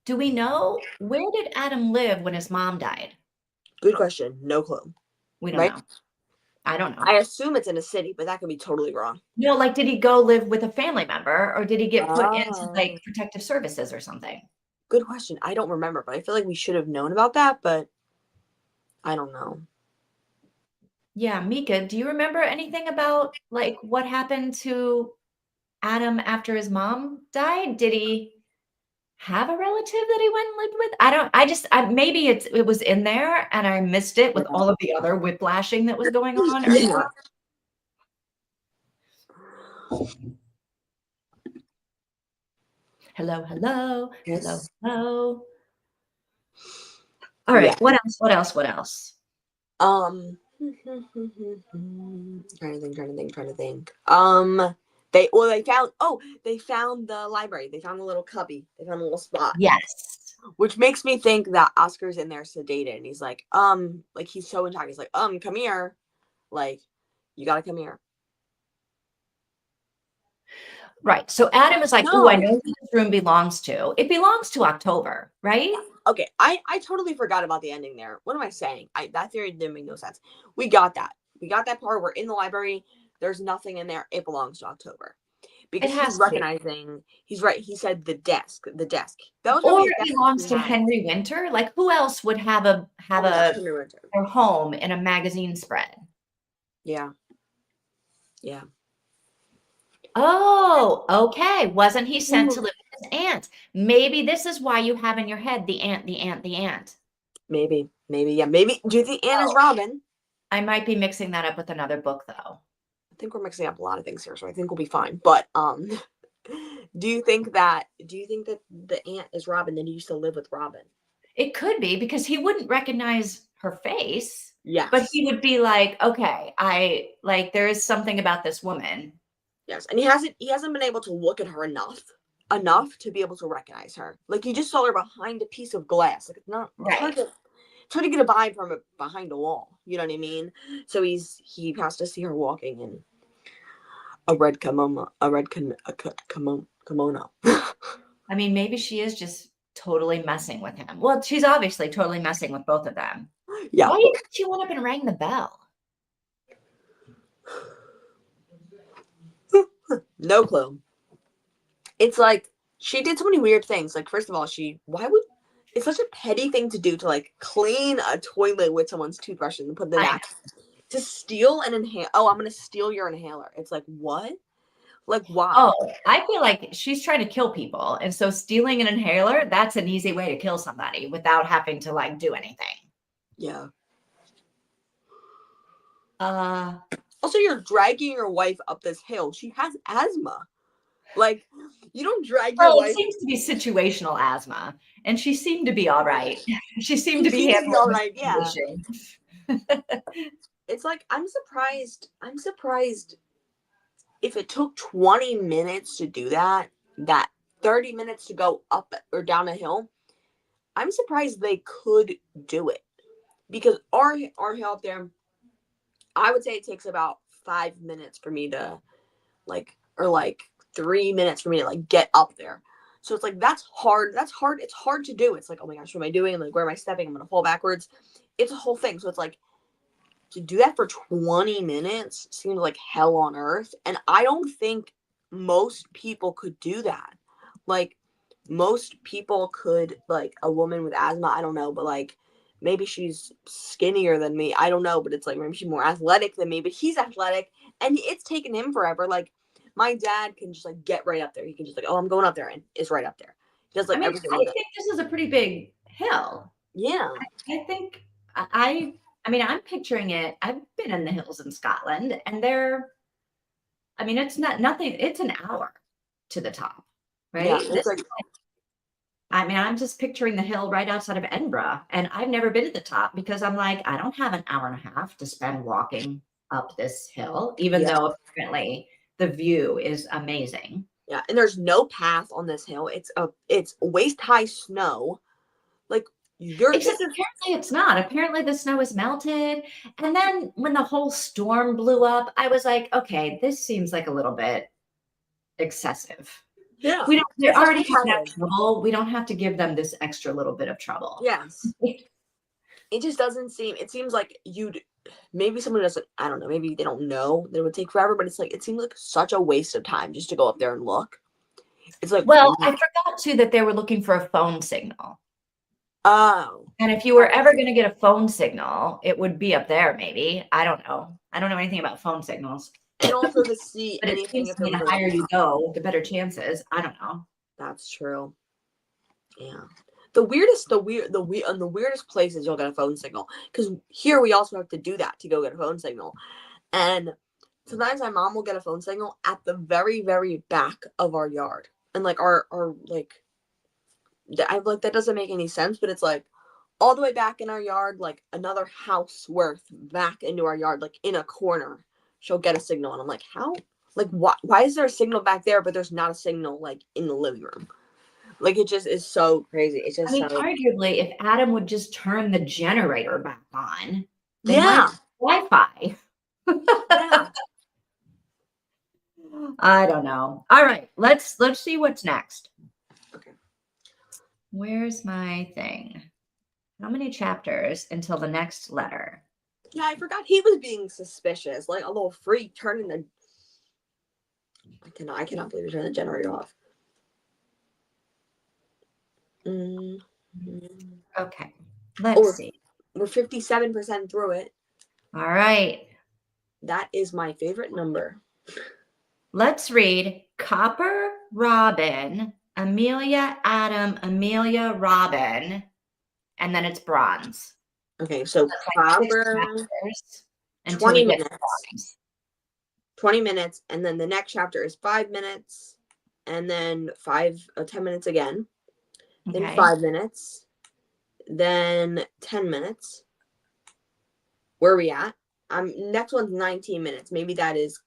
S1: do we know where did Adam live when his mom died?
S2: Good question. No clue.
S1: We don't know. I don't know.
S2: I assume it's in a city, but that could be totally wrong.
S1: No, like did he go live with a family member or did he get put into like protective services or something?
S2: Good question. I don't remember, but I feel like we should have known about that, but I don't know.
S1: Yeah, Mika, do you remember anything about like what happened to Adam after his mom died? Did he have a relative that he went and lived with? Maybe it was in there and I missed it with all of the other whiplashing that was going on.
S2: Yeah.
S1: Hello, hello, hello,
S2: Yes.
S1: hello. All right,
S2: Yeah.
S1: what else? What else? What else?
S2: Trying to think. They found the library. They found the little cubby. They found a little spot.
S1: Yes.
S2: Which makes me think that Oscar's in there sedated and he's like he's so in shock. He's like, come here. Like, you gotta come here.
S1: Right. So Adam is like, oh, I
S2: No.
S1: know who this room belongs to. It belongs to October, right?
S2: Okay, I totally forgot about the ending there. What am I saying? That theory didn't make no sense. We got that. We got that part. We're in the library. There's nothing in there. It belongs to October. Because
S1: It has
S2: he's
S1: to be.
S2: recognizing, he's right. He said the desk. The desk. That was
S1: Or
S2: probably a
S1: it
S2: desk
S1: belongs
S2: he
S1: to
S2: had.
S1: Henry Winter. Like who else would have
S2: Oh my gosh, Henry Winter.
S1: their home in a magazine spread?
S2: Yeah. Yeah.
S1: Oh, okay. Wasn't he sent to live with his aunt? Maybe this is why you have in your head the aunt, the aunt, the aunt.
S2: Maybe. Yeah. Maybe. Do you think Anna's Robin?
S1: I might be mixing that up with another book though.
S2: I think we're mixing up a lot of things here, so I think we'll be fine. But do you think that the aunt is Robin? Then he used to live with Robin.
S1: It could be because he wouldn't recognize her face,
S2: Yes.
S1: but he would be like, okay, there is something about this woman.
S2: Yes, and he hasn't been able to look at her enough to be able to recognize her. Like he just saw her behind a piece of glass. Like it's hard to get a vibe from it behind a wall. You know what I mean? So he has to see her walking in a red kimono.
S1: I mean, maybe she is just totally messing with him. Well, she's obviously totally messing with both of them.
S2: Yeah.
S1: Why didn't she went up and rang the bell?
S2: No clue. It's like she did so many weird things. Like first of all, it's such a petty thing to do to like clean a toilet with someone's toothbrush and put it back. To steal an inhaler. Oh, I'm gonna steal your inhaler. It's like what? Like why?
S1: Oh, I feel like she's trying to kill people. And so stealing an inhaler, that's an easy way to kill somebody without having to like do anything.
S2: Yeah.
S1: Also,
S2: you're dragging your wife up this hill. She has asthma. Like, you don't drag your wife.
S1: It seems to be situational asthma, and she seemed to be all right. She seemed to be
S2: all right. Yeah. It's like I'm surprised if it took 20 minutes to do that 30 minutes to go up or down a hill. I'm surprised they could do it because our hill up there, I would say it takes about 5 minutes for me to 3 minutes for me to like get up there. So it's like that's hard. It's hard to do. It's like, oh my gosh, what am I doing? Like, where am I stepping? I'm gonna fall backwards. It's a whole thing. So it's like to do that for 20 minutes seems like hell on earth. And I don't think most people could do that. Like most people could, like a woman with asthma, I don't know, but like maybe she's skinnier than me. I don't know, but it's like maybe she's more athletic than me, but he's athletic and it's taken him forever. Like my dad can just like get right up there. He can just like, oh, I'm going up there and it's right up there. He does like everything.
S1: I think this is a pretty big hill.
S2: Yeah.
S1: I think I'm picturing it. I've been in the hills in Scotland and it's nothing. It's an hour to the top, right?
S2: Yeah,
S1: I'm just picturing the hill right outside of Edinburgh and I've never been at the top because I'm like, I don't have an hour and a half to spend walking up this hill, even though apparently the view is amazing.
S2: Yeah, and there's no path on this hill. It's waist-high snow. Like
S1: Except apparently it's not. Apparently the snow is melted. And then when the whole storm blew up, I was like, okay, this seems like a little bit excessive.
S2: Yeah.
S1: They're already having trouble. We don't have to give them this extra little bit of trouble.
S2: Yes. It just doesn't seem, it seems like maybe someone doesn't, I don't know, maybe they don't know that it would take forever, but it's like, it seems like such a waste of time just to go up there and look. It's like,
S1: well, I forgot too that they were looking for a phone signal.
S2: Oh.
S1: And if you were ever going to get a phone signal, it would be up there, maybe. I don't know. I don't know anything about phone signals.
S2: And also to see
S1: But it
S2: anything
S1: seems
S2: if
S1: to
S2: it
S1: me
S2: was
S1: the
S2: like
S1: higher you go, the better chances. I don't know.
S2: That's true. Yeah. The weirdest places you'll get a phone signal. Because here we also have to do that to go get a phone signal. And sometimes my mom will get a phone signal at the very, very back of our yard. And like our like I'm like, that doesn't make any sense, but it's like all the way back in our yard, like another house worth back into our yard, like in a corner. She'll get a signal. And I'm like, how? Like, why is there a signal back there, but there's not a signal like in the living room? Like, it just is so crazy. It's
S1: I
S2: just
S1: mean,
S2: so.
S1: arguably, if Adam would just turn the generator back on, they
S2: Yeah.
S1: might have Wi-Fi.
S2: Yeah.
S1: I don't know. All right, let's see what's next.
S2: Okay.
S1: Where's my thing? How many chapters until the next letter?
S2: Yeah, I forgot he was being suspicious. Like a little freak turning the. I cannot believe he turned the generator off.
S1: Okay, let's see.
S2: We're 57% through it.
S1: All right.
S2: That is my favorite number.
S1: Let's read Copper, Robin, Amelia, Adam, Amelia, Robin, and then it's bronze.
S2: Okay, so Copper,
S1: until
S2: 20
S1: we get
S2: minutes.
S1: bronze.
S2: 20 minutes, and then the next chapter is 5 minutes, and then 10 minutes again, then
S1: Okay.
S2: 5 minutes, then 10 minutes. Where are we at? Next one's 19 minutes. Maybe that is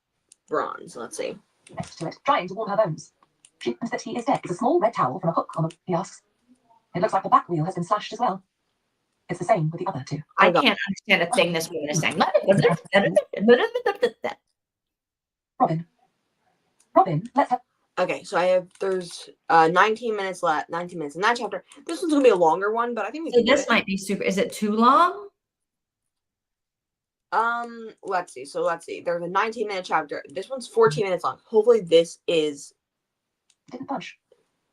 S2: bronze. Let's see.
S3: Next to it, trying to warm her bones. Treatment that he is dead is a small red towel from a hook on the, he asks. It looks like the back wheel has been slashed as well. It's the same with the other two.
S1: I can't understand a thing this woman is saying.
S3: Robin. Robin, let's have.
S2: Okay, so there's 19 minutes left. 19 minutes in that chapter. This one's gonna be a longer one, but I think we
S1: So
S2: can do
S1: this
S2: it.
S1: might be super. Is it too long?
S2: Let's see. So let's see. There's a 19-minute chapter. This one's 14 minutes long. Hopefully this is.
S3: Didn't budge.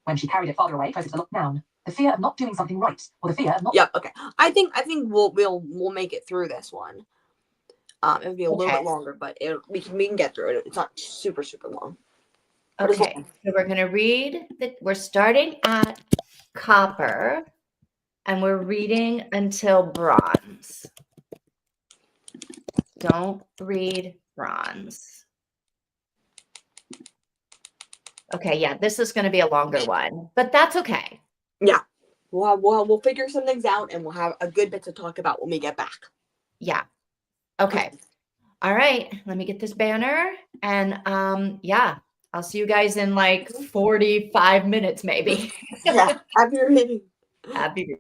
S3: When she carried it farther away, closer to the look noun. The fear of not doing something right, or the fear of not.
S2: Yep. Okay. I think we'll make it through this one. It'll be a little bit longer, but we can get through it. It's not super long.
S1: Okay. So we're gonna read that. We're starting at copper, and we're reading until bronze. Don't read bronze. Okay, yeah, this is going to be a longer one, but that's okay.
S2: Yeah, we'll figure some things out, and we'll have a good bit to talk about when we get back.
S1: Yeah. Okay. All right. Let me get this banner, and yeah, I'll see you guys in like 45 minutes, maybe.
S2: Yeah. Happy reading.
S1: Happy.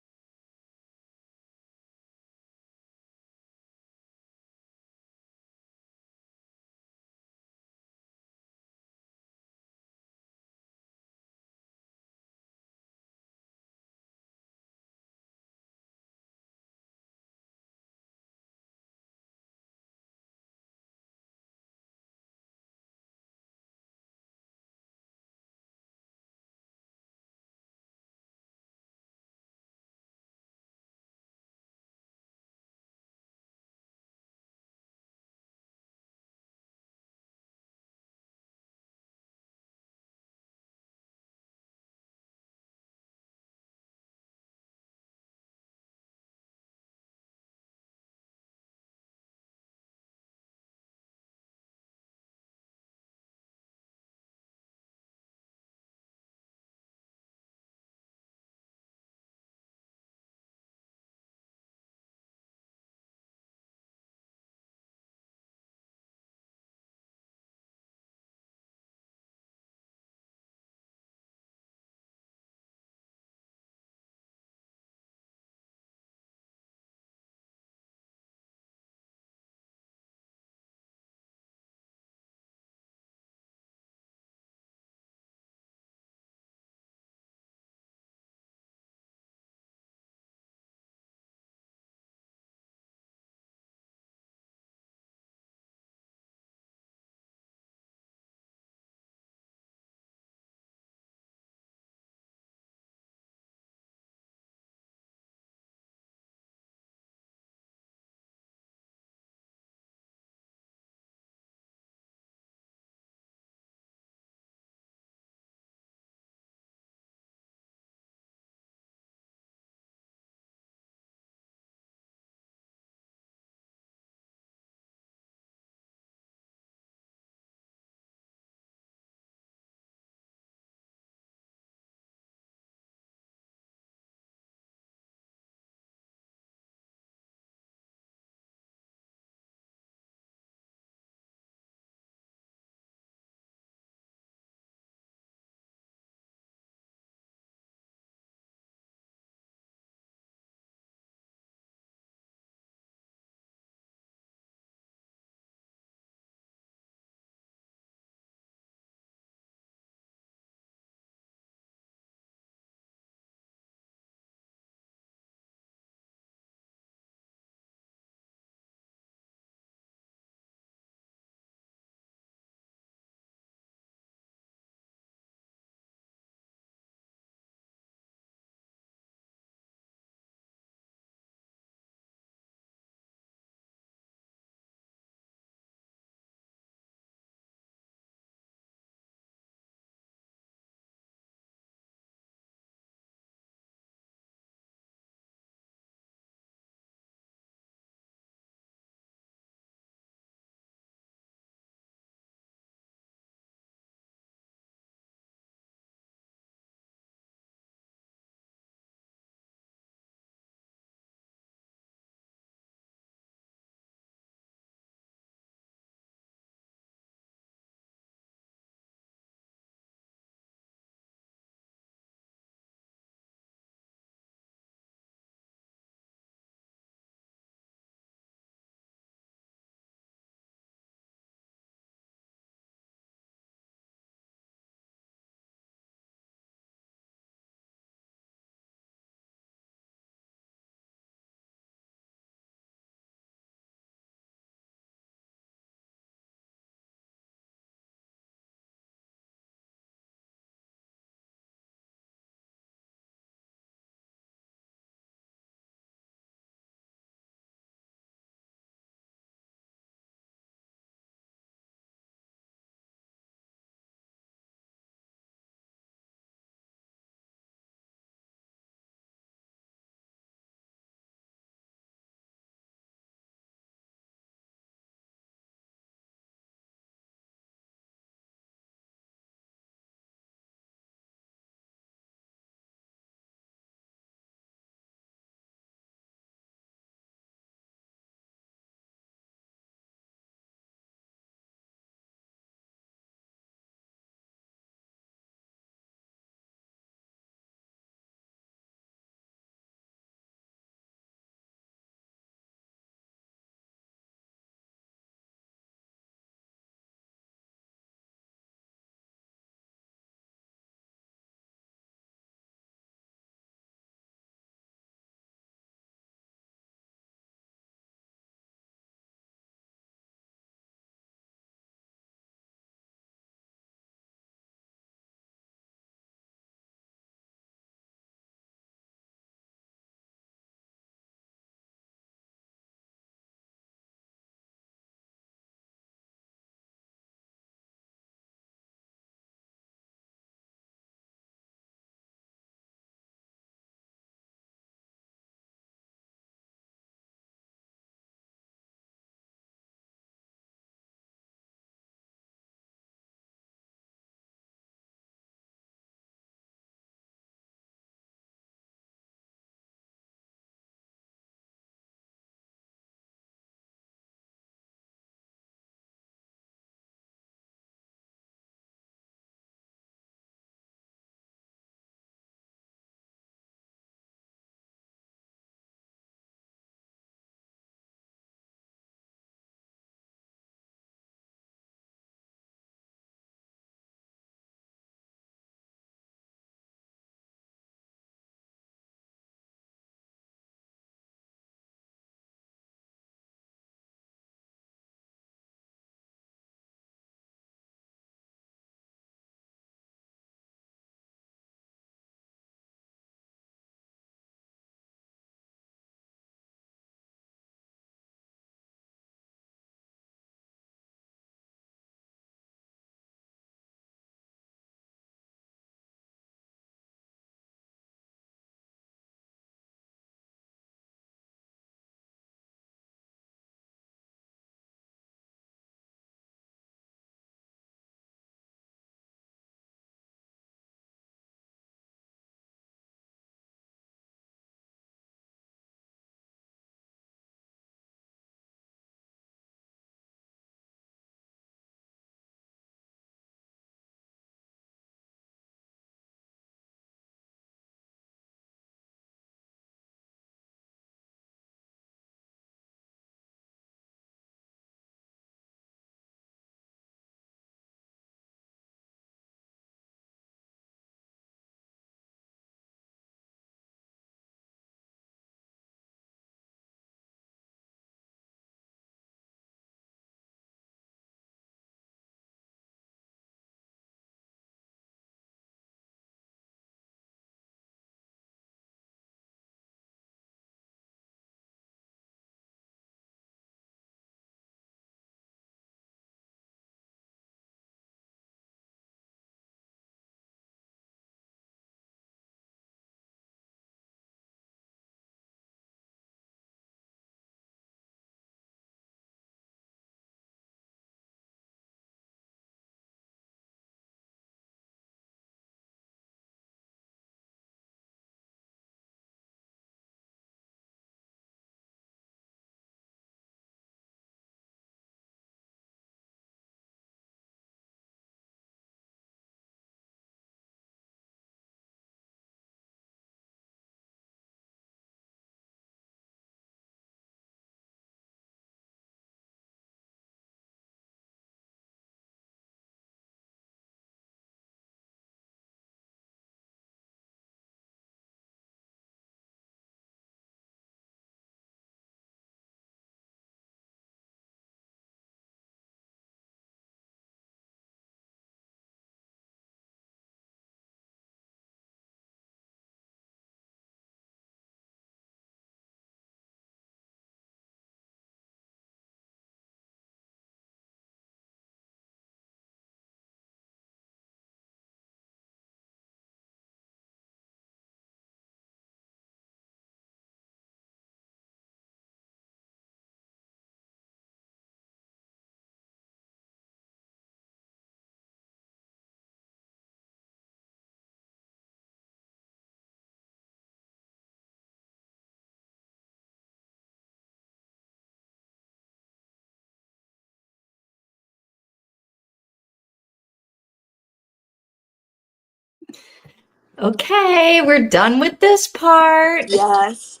S1: Okay, we're done with this part.
S2: Yes.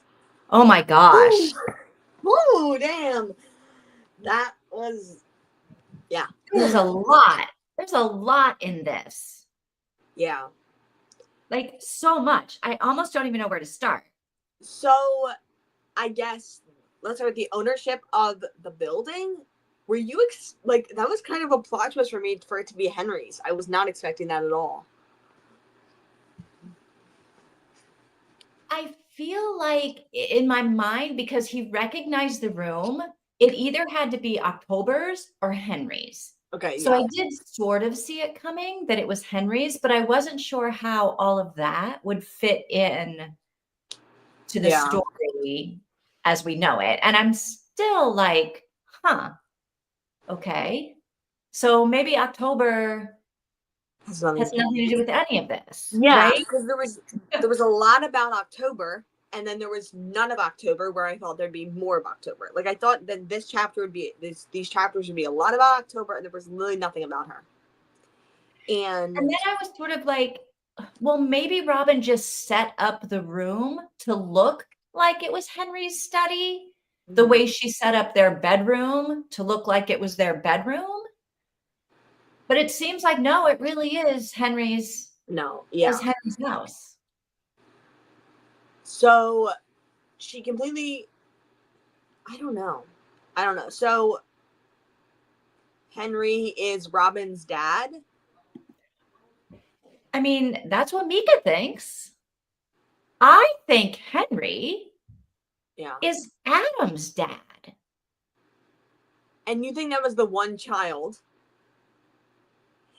S1: Oh my gosh.
S2: Ooh, damn. That was, yeah.
S1: There's a lot. There's a lot in this.
S2: Yeah.
S1: Like so much. I almost don't even know where to start.
S2: So, I guess let's start with the ownership of the building. Were you like that was kind of a plot twist for me for it to be Henry's. I was not expecting that at all.
S1: I feel like in my mind, because he recognized the room, it either had to be October's or Henry's.
S2: Okay,
S1: So
S2: yeah.
S1: I did sort of see it coming that it was Henry's, but I wasn't sure how all of that would fit in to the
S2: Yeah.
S1: story as we know it. And I'm still like, huh, okay. So maybe October
S2: Has
S1: has
S2: nothing.
S1: nothing to do with any of this,
S2: Yeah,
S1: right?
S2: because there was a lot about October, and then there was none of October where I thought there'd be more of October. Like I thought that this chapter would be these chapters would be a lot about October, and there was really nothing about her. And
S1: And then I was sort of like, well, maybe Robin just set up the room to look like it was Henry's study, the way she set up their bedroom to look like it was their bedroom. But it seems like no, it really is Henry's.
S2: no,
S1: It
S2: yeah.
S1: was Henry's house.
S2: So she completely, I don't know. So Henry is Robin's dad.
S1: I mean, that's what Mika thinks. I think Henry
S2: Yeah.
S1: is Adam's dad.
S2: And you think that was the one child?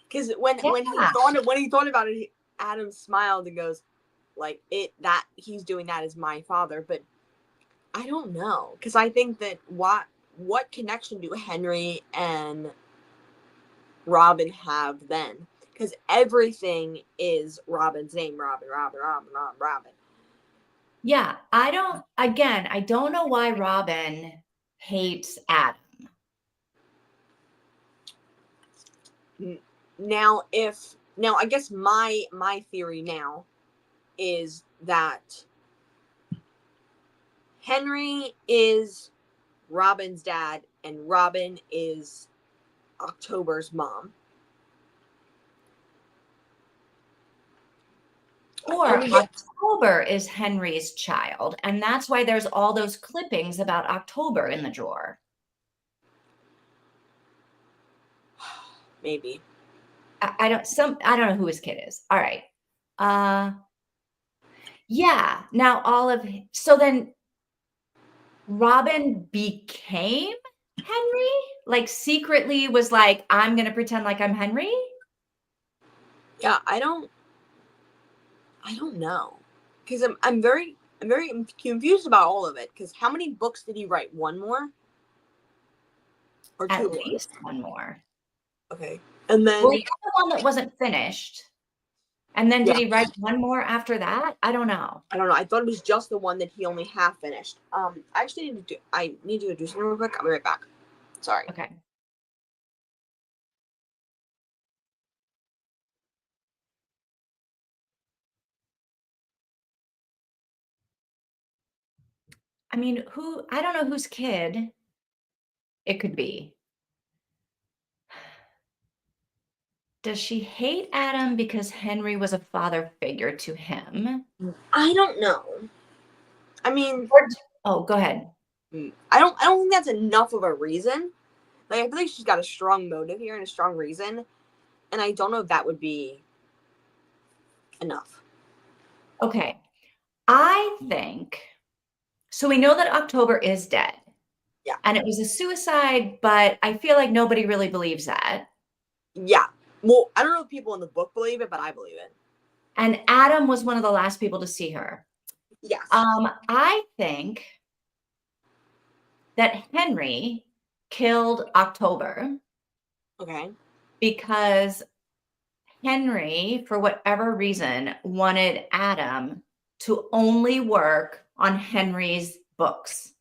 S2: Because when
S1: Yeah.
S2: when he thought about it, Adam smiled and goes, like it that he's doing that as my father, but I don't know, because I think that what connection do Henry and Robin have then? Because everything is Robin's name, Robin.
S1: Yeah, I don't know why Robin hates Adam.
S2: Now I guess my theory now is that Henry is Robin's dad and Robin is October's mom.
S1: Or October is Henry's child, and that's why there's all those clippings about October in the drawer.
S2: Maybe.
S1: I don't know who his kid is. All right. Yeah. Now so then Robin became Henry? Like secretly was like, I'm gonna pretend like I'm Henry?
S2: Yeah, I don't know, because I'm very confused about all of it. Because how many books did he write? One more, or two
S1: At
S2: more?
S1: least one more.
S2: Okay, and then
S1: Well, he got the one that wasn't finished. And then did he write one more after that? I don't know.
S2: I thought it was just the one that he only half finished. I actually need to do something real quick. I'll be right back. Sorry.
S1: Okay. I mean, I don't know whose kid it could be. Does she hate Adam because Henry was a father figure to him?
S2: I don't know. I mean,
S1: Oh, go ahead.
S2: I don't think that's enough of a reason. Like, I feel like she's got a strong motive here and a strong reason, and I don't know if that would be enough.
S1: Okay. I think so. We know that October is dead.
S2: Yeah.
S1: And it was a suicide, but I feel like nobody really believes that.
S2: Yeah. Well, I don't know if people in the book believe it, but I believe it.
S1: And Adam was one of the last people to see her.
S2: Yes.
S1: I think that Henry killed October.
S2: Okay.
S1: Because Henry, for whatever reason, wanted Adam to only work on Henry's books.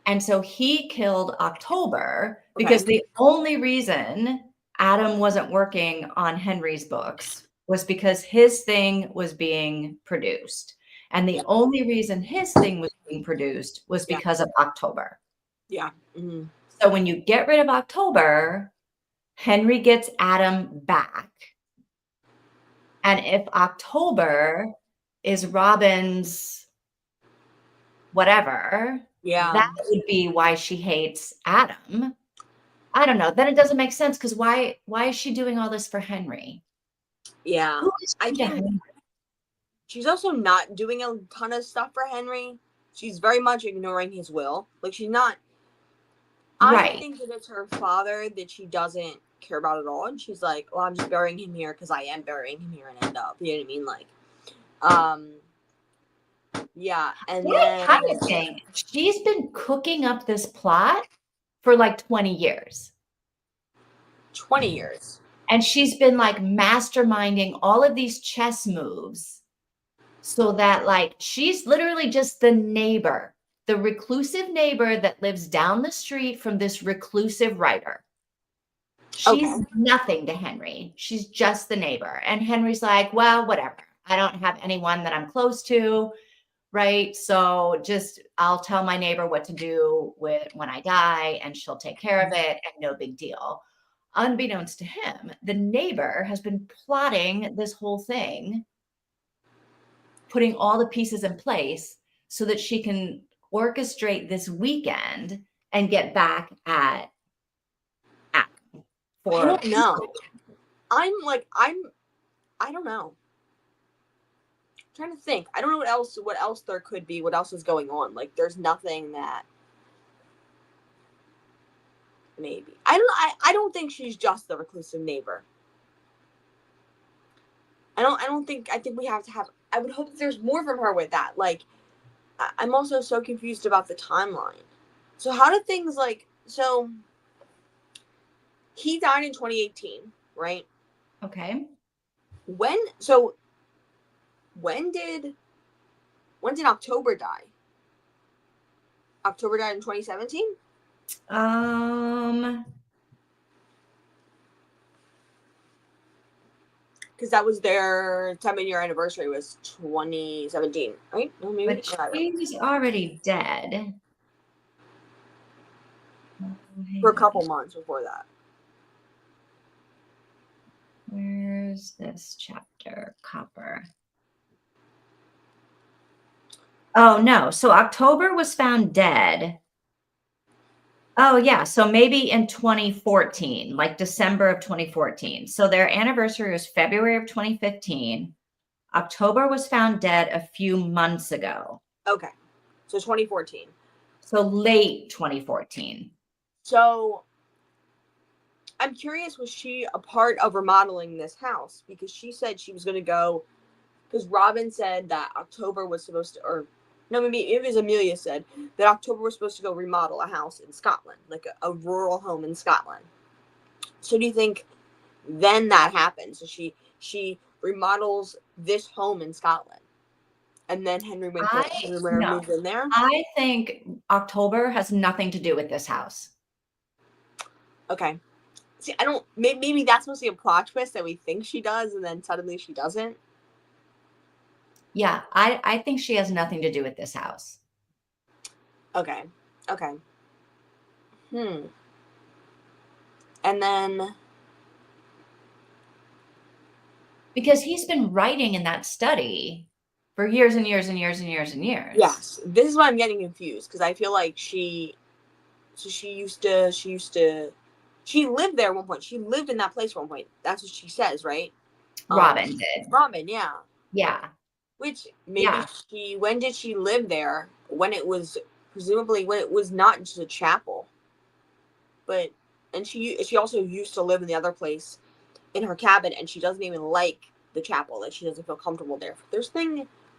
S1: And so he killed October because the only reason Adam wasn't working on Henry's books was because his thing was being produced. And the
S2: Yeah.
S1: only reason his thing was being produced was
S2: Yeah.
S1: because of October.
S2: Yeah. Mm-hmm.
S1: So when you get rid of October, Henry gets Adam back. And if October is Robin's whatever,
S2: Yeah.
S1: that would be why she hates Adam. I don't know. Then it doesn't make sense because why is she doing all this for Henry?
S2: Yeah.
S1: Who is
S2: I
S1: she to
S2: think
S1: Henry?
S2: she's also not doing a ton of stuff for Henry. She's very much ignoring his will. Like, she's not. I
S1: Right.
S2: think that it's her father that she doesn't care about at all. And she's like, well, I'm just burying him here because I am burying him here and end up. You know what I mean? Like, yeah. And
S1: I
S2: then
S1: kind of think she's been cooking up this plot for like 20 years.
S2: 20 years.
S1: And she's been like masterminding all of these chess moves so that like she's literally just the neighbor, the reclusive neighbor that lives down the street from this reclusive writer. She's nothing to Henry. She's just the neighbor. And Henry's like, well, whatever. I don't have anyone that I'm close to, right? So just I'll tell my neighbor what to do with when I die and she'll take care of it and no big deal. Unbeknownst to him, the neighbor has been plotting this whole thing, putting all the pieces in place so that she can orchestrate this weekend and get back at Adam.
S2: I don't know. I don't know. I'm trying to think. I don't know what else there could be, what else is going on. Like, there's nothing that maybe. I don't think she's just the reclusive neighbor. I think we have to have, I would hope that there's more from her with that. Like, I'm also so confused about the timeline. So how do things so he died in 2018, right?
S1: Okay.
S2: When did October die? October died in 2017? Because that was their 10-year anniversary was 2017, right? No, maybe.
S1: But she was already dead.
S2: For a couple months before that.
S1: Where's this chapter? Copper. Oh, no. So October was found dead. Oh, yeah. So maybe in 2014, like December of 2014. So their anniversary was February of 2015. October was found dead a few months ago.
S2: Okay. So 2014.
S1: So late 2014.
S2: So I'm curious, was she a part of remodeling this house? Because she said she was going to go, because Robin said that October was supposed to, or no, maybe it was Amelia said that October was supposed to go remodel a house in Scotland, like a rural home in Scotland. So do you think then that happened? So she remodels this home in Scotland, and then Henry Winter moved in there?
S1: I think October has nothing to do with this house.
S2: Okay. See, I don't. Maybe that's supposed to be a plot twist that we think she does, and then suddenly she doesn't.
S1: Yeah, I think she has nothing to do with this house.
S2: Okay. And then,
S1: because he's been writing in that study for years and years and years and years and years.
S2: Yes, this is why I'm getting confused, because I feel like she lived there at one point. She lived in that place at one point. That's what she says, right?
S1: Robin did.
S2: Robin, yeah.
S1: Yeah.
S2: Which maybe when did she live there? Presumably when it was not just a chapel. And she also used to live in the other place in her cabin, and she doesn't even like the chapel. Like, she doesn't feel comfortable there.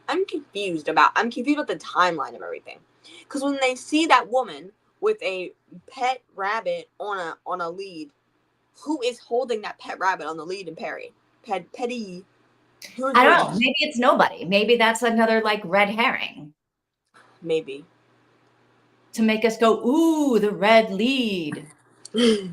S2: I'm confused about the timeline of everything. Because when they see that woman with a pet rabbit on a lead, who is holding that pet rabbit on the lead in Perry? Petty.
S1: I don't know. Maybe it's nobody. Maybe that's another like red herring.
S2: Maybe.
S1: To make us go, ooh, the red lead.
S2: Yeah.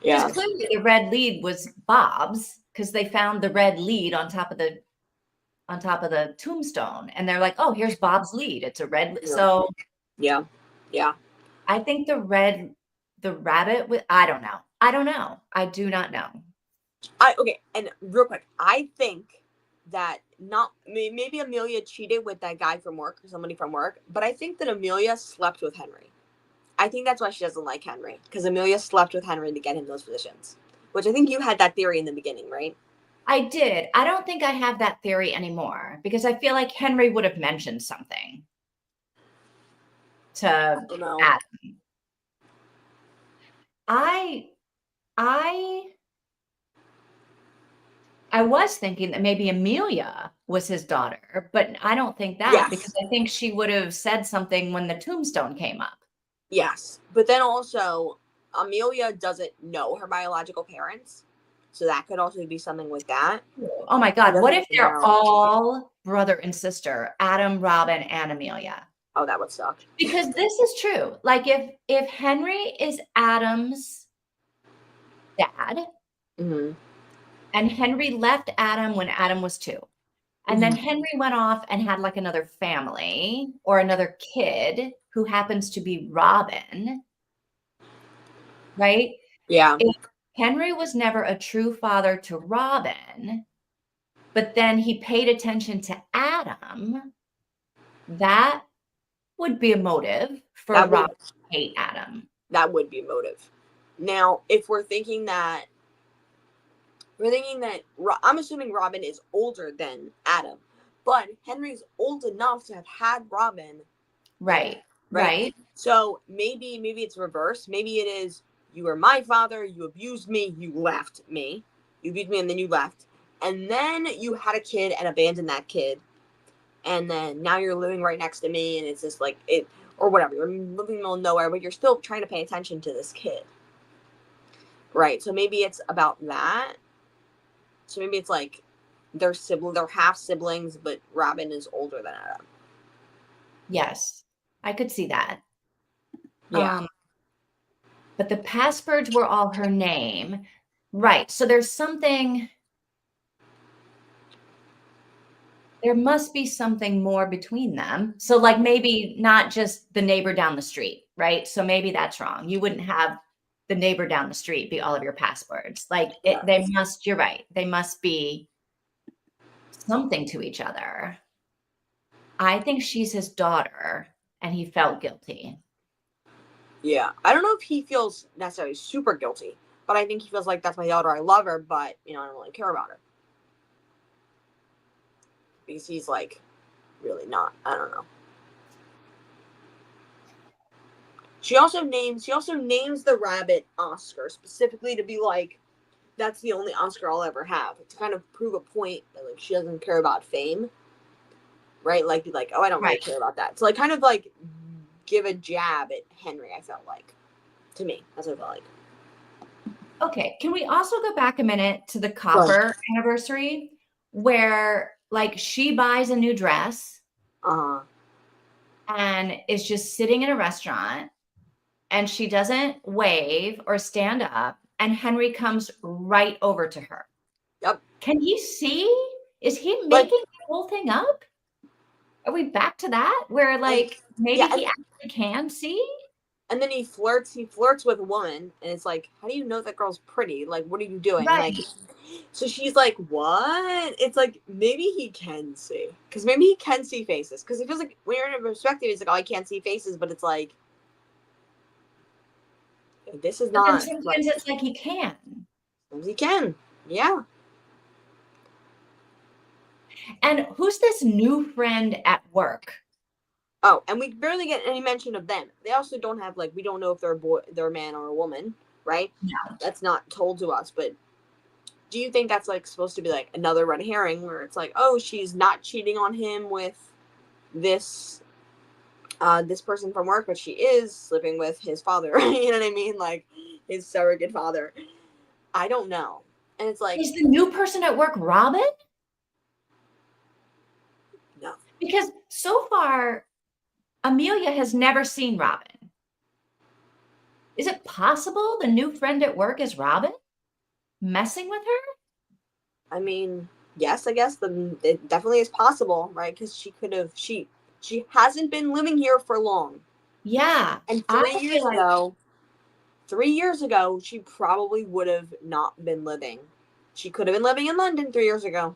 S1: Because clearly the red lead was Bob's. because they found the red lead on top of the tombstone, and they're like, oh, here's Bob's lead. It's a red.
S2: Yeah.
S1: So
S2: Yeah.
S1: I think the rabbit with, I don't know. I do not know.
S2: Okay, and real quick, I think that maybe Amelia cheated with that guy from work or somebody from work, but I think that Amelia slept with Henry. I think that's why she doesn't like Henry, because Amelia slept with Henry to get him those positions, which I think you had that theory in the beginning, right?
S1: I did. I don't think I have that theory anymore because I feel like Henry would have mentioned something to
S2: I don't know.
S1: Adam. I was thinking that maybe Amelia was his daughter, but I don't think that
S2: Yes.
S1: because I think she would have said something when the tombstone came up.
S2: Yes, but then also Amelia doesn't know her biological parents, so that could also be something with that.
S1: Oh my God, what if they're
S2: know.
S1: all brother and sister, Adam, Robin, and Amelia?
S2: Oh, that would suck.
S1: Because this is true. Like if Henry is Adam's dad,
S2: Mm-hmm.
S1: and Henry left Adam when Adam was 2. And then Henry went off and had like another family or another kid who happens to be Robin, right?
S2: Yeah.
S1: If Henry was never a true father to Robin, but then he paid attention to Adam, that would be a motive for
S2: That would-
S1: Robin to hate Adam.
S2: That would be a motive. Now, if we're thinking that I'm assuming Robin is older than Adam, but Henry's old enough to have had Robin.
S1: Right.
S2: So maybe it's reverse. Maybe it is, you were my father, you abused me, you left me. You abused me and then you left. And then you had a kid and abandoned that kid. And then now you're living right next to me and it's just like it, or whatever. You're living in the middle of nowhere, but you're still trying to pay attention to this kid. Right. So maybe it's about that. So maybe it's like they're half siblings, but Robin is older than Adam.
S1: Yes, I could see that.
S2: Yeah.
S1: But the passwords were all her name. Right. So there must be something more between them. So like maybe not just the neighbor down the street, right? So maybe that's wrong. You wouldn't have the neighbor down the street be all of your passwords. Like you're right. They must be something to each other. I think she's his daughter and he felt guilty.
S2: Yeah. I don't know if he feels necessarily super guilty, but I think he feels like, that's my daughter, I love her, but I don't really care about her. Because he's like really not. I don't know. She also names the rabbit Oscar specifically to be like, that's the only Oscar I'll ever have, to kind of prove a point that like she doesn't care about fame, right? Like be like, oh, I don't really care about that. So like kind of like give a jab at Henry. I felt like, to me, that's what I felt like.
S1: Okay, can we also go back a minute to the Copper anniversary where like she buys a new dress and is just sitting in a restaurant and she doesn't wave or stand up and Henry comes right over to her.
S2: Yep.
S1: Can you see? Is he making the whole thing up? Are we back to that where like maybe he actually can see?
S2: And then he flirts with a woman and it's like, how do you know that girl's pretty? Like, what are you doing?
S1: Right.
S2: Like, so she's like, what? It's like, maybe he can see. Because maybe he can see faces. Because it feels like when you're in a perspective, it's like, oh, I can't see faces. But it's like, this is not.
S1: Sometimes it's like he can.
S2: Sometimes he can. Yeah.
S1: And who's this new friend at work?
S2: Oh, and we barely get any mention of them. They also don't have, like, we don't know if they're a man or a woman, right?
S1: No.
S2: That's not told to us. But do you think that's like supposed to be like another red herring where it's like, oh, she's not cheating on him with this person from work, but she is sleeping with his father? You know what I mean? Like his surrogate father. I don't know. And it's like,
S1: is the new person at work Robin?
S2: No.
S1: Because so far, Amelia has never seen Robin. Is it possible the new friend at work is Robin? Messing with her?
S2: I mean, yes, I guess it definitely is possible, right? Because she hasn't been living here for long.
S1: Yeah.
S2: And
S1: I
S2: 3 years
S1: feel like,
S2: ago, 3 years ago, she probably would have not been living. She could have been living in London 3 years ago.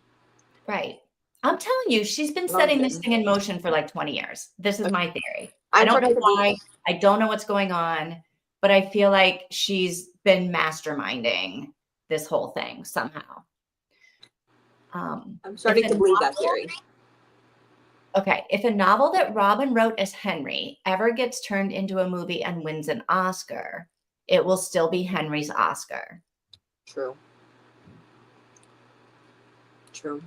S1: right. I'm telling you, she's been setting this
S2: London.
S1: thing in motion for like 20 years. This is my theory. I
S2: I'm
S1: don't know
S2: starting to believe.
S1: why. I don't know what's going on, but I feel like she's been masterminding this whole thing somehow.
S2: I'm starting
S1: If
S2: to
S1: a
S2: believe that
S1: novel,
S2: theory.
S1: okay, if a novel that Robin wrote as Henry ever gets turned into a movie and wins an Oscar, it will still be Henry's Oscar.
S2: True. True.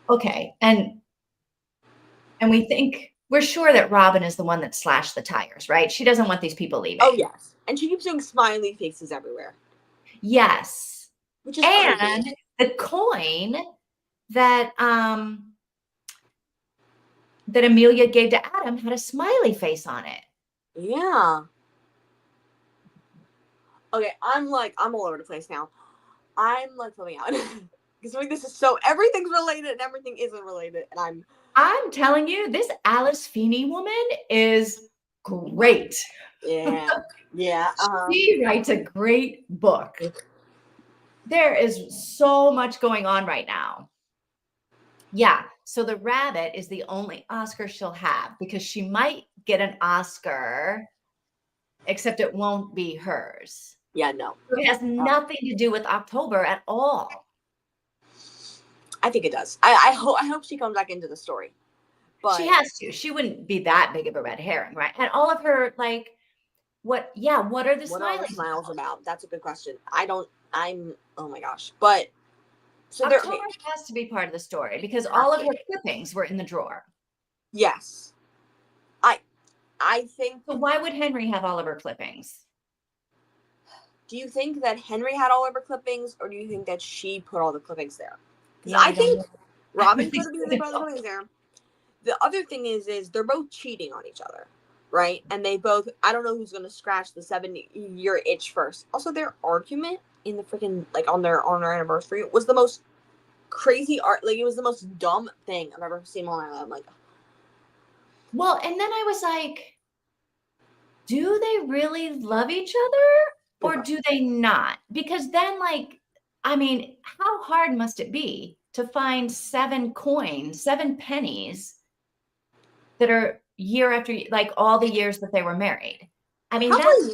S1: Okay, and we're sure that Robin is the one that slashed the tires, right? She doesn't want these people leaving.
S2: Oh, yes. And she keeps doing smiley faces everywhere.
S1: Yes.
S2: Which is
S1: And
S2: creepy.
S1: the coin that that Amelia gave to Adam had a smiley face on it.
S2: Yeah. Okay, I'm all over the place now. I'm like flipping out. Because this is everything's related and everything isn't related. And
S1: I'm telling you, this Alice Feeney woman is great.
S2: yeah. Yeah.
S1: She writes a great book. There is so much going on right now. Yeah. So the rabbit is the only Oscar she'll have because she might get an Oscar, except it won't be hers.
S2: Yeah, no.
S1: It has nothing to do with October at all.
S2: I think it does. I hope she comes back into the story. But
S1: she has to. She wouldn't be that big of a red herring, right? And all of her, like, what are the
S2: smiles about? That's a good question. Oh my gosh. But so
S1: October has to be part of the story because all of her clippings were in the drawer.
S2: Yes. I think.
S1: So why would Henry have all of her clippings?
S2: Do you think that Henry had all of her clippings, or do you think that she put all the clippings there?
S1: Yeah,
S2: I think Robin could have been put all the clippings there. The other thing is they're both cheating on each other, right? And they both, I don't know who's going to scratch the 7-year itch first. Also, their argument in the freaking, like, on their anniversary was the most crazy it was the most dumb thing I've ever seen in my life. I'm like,
S1: well, and then I was like, do they really love each other or do they not? Because then, like, I mean, how hard must it be to find 7 pennies that are year after year, like all the years that they were married? I mean,
S2: probably
S1: that's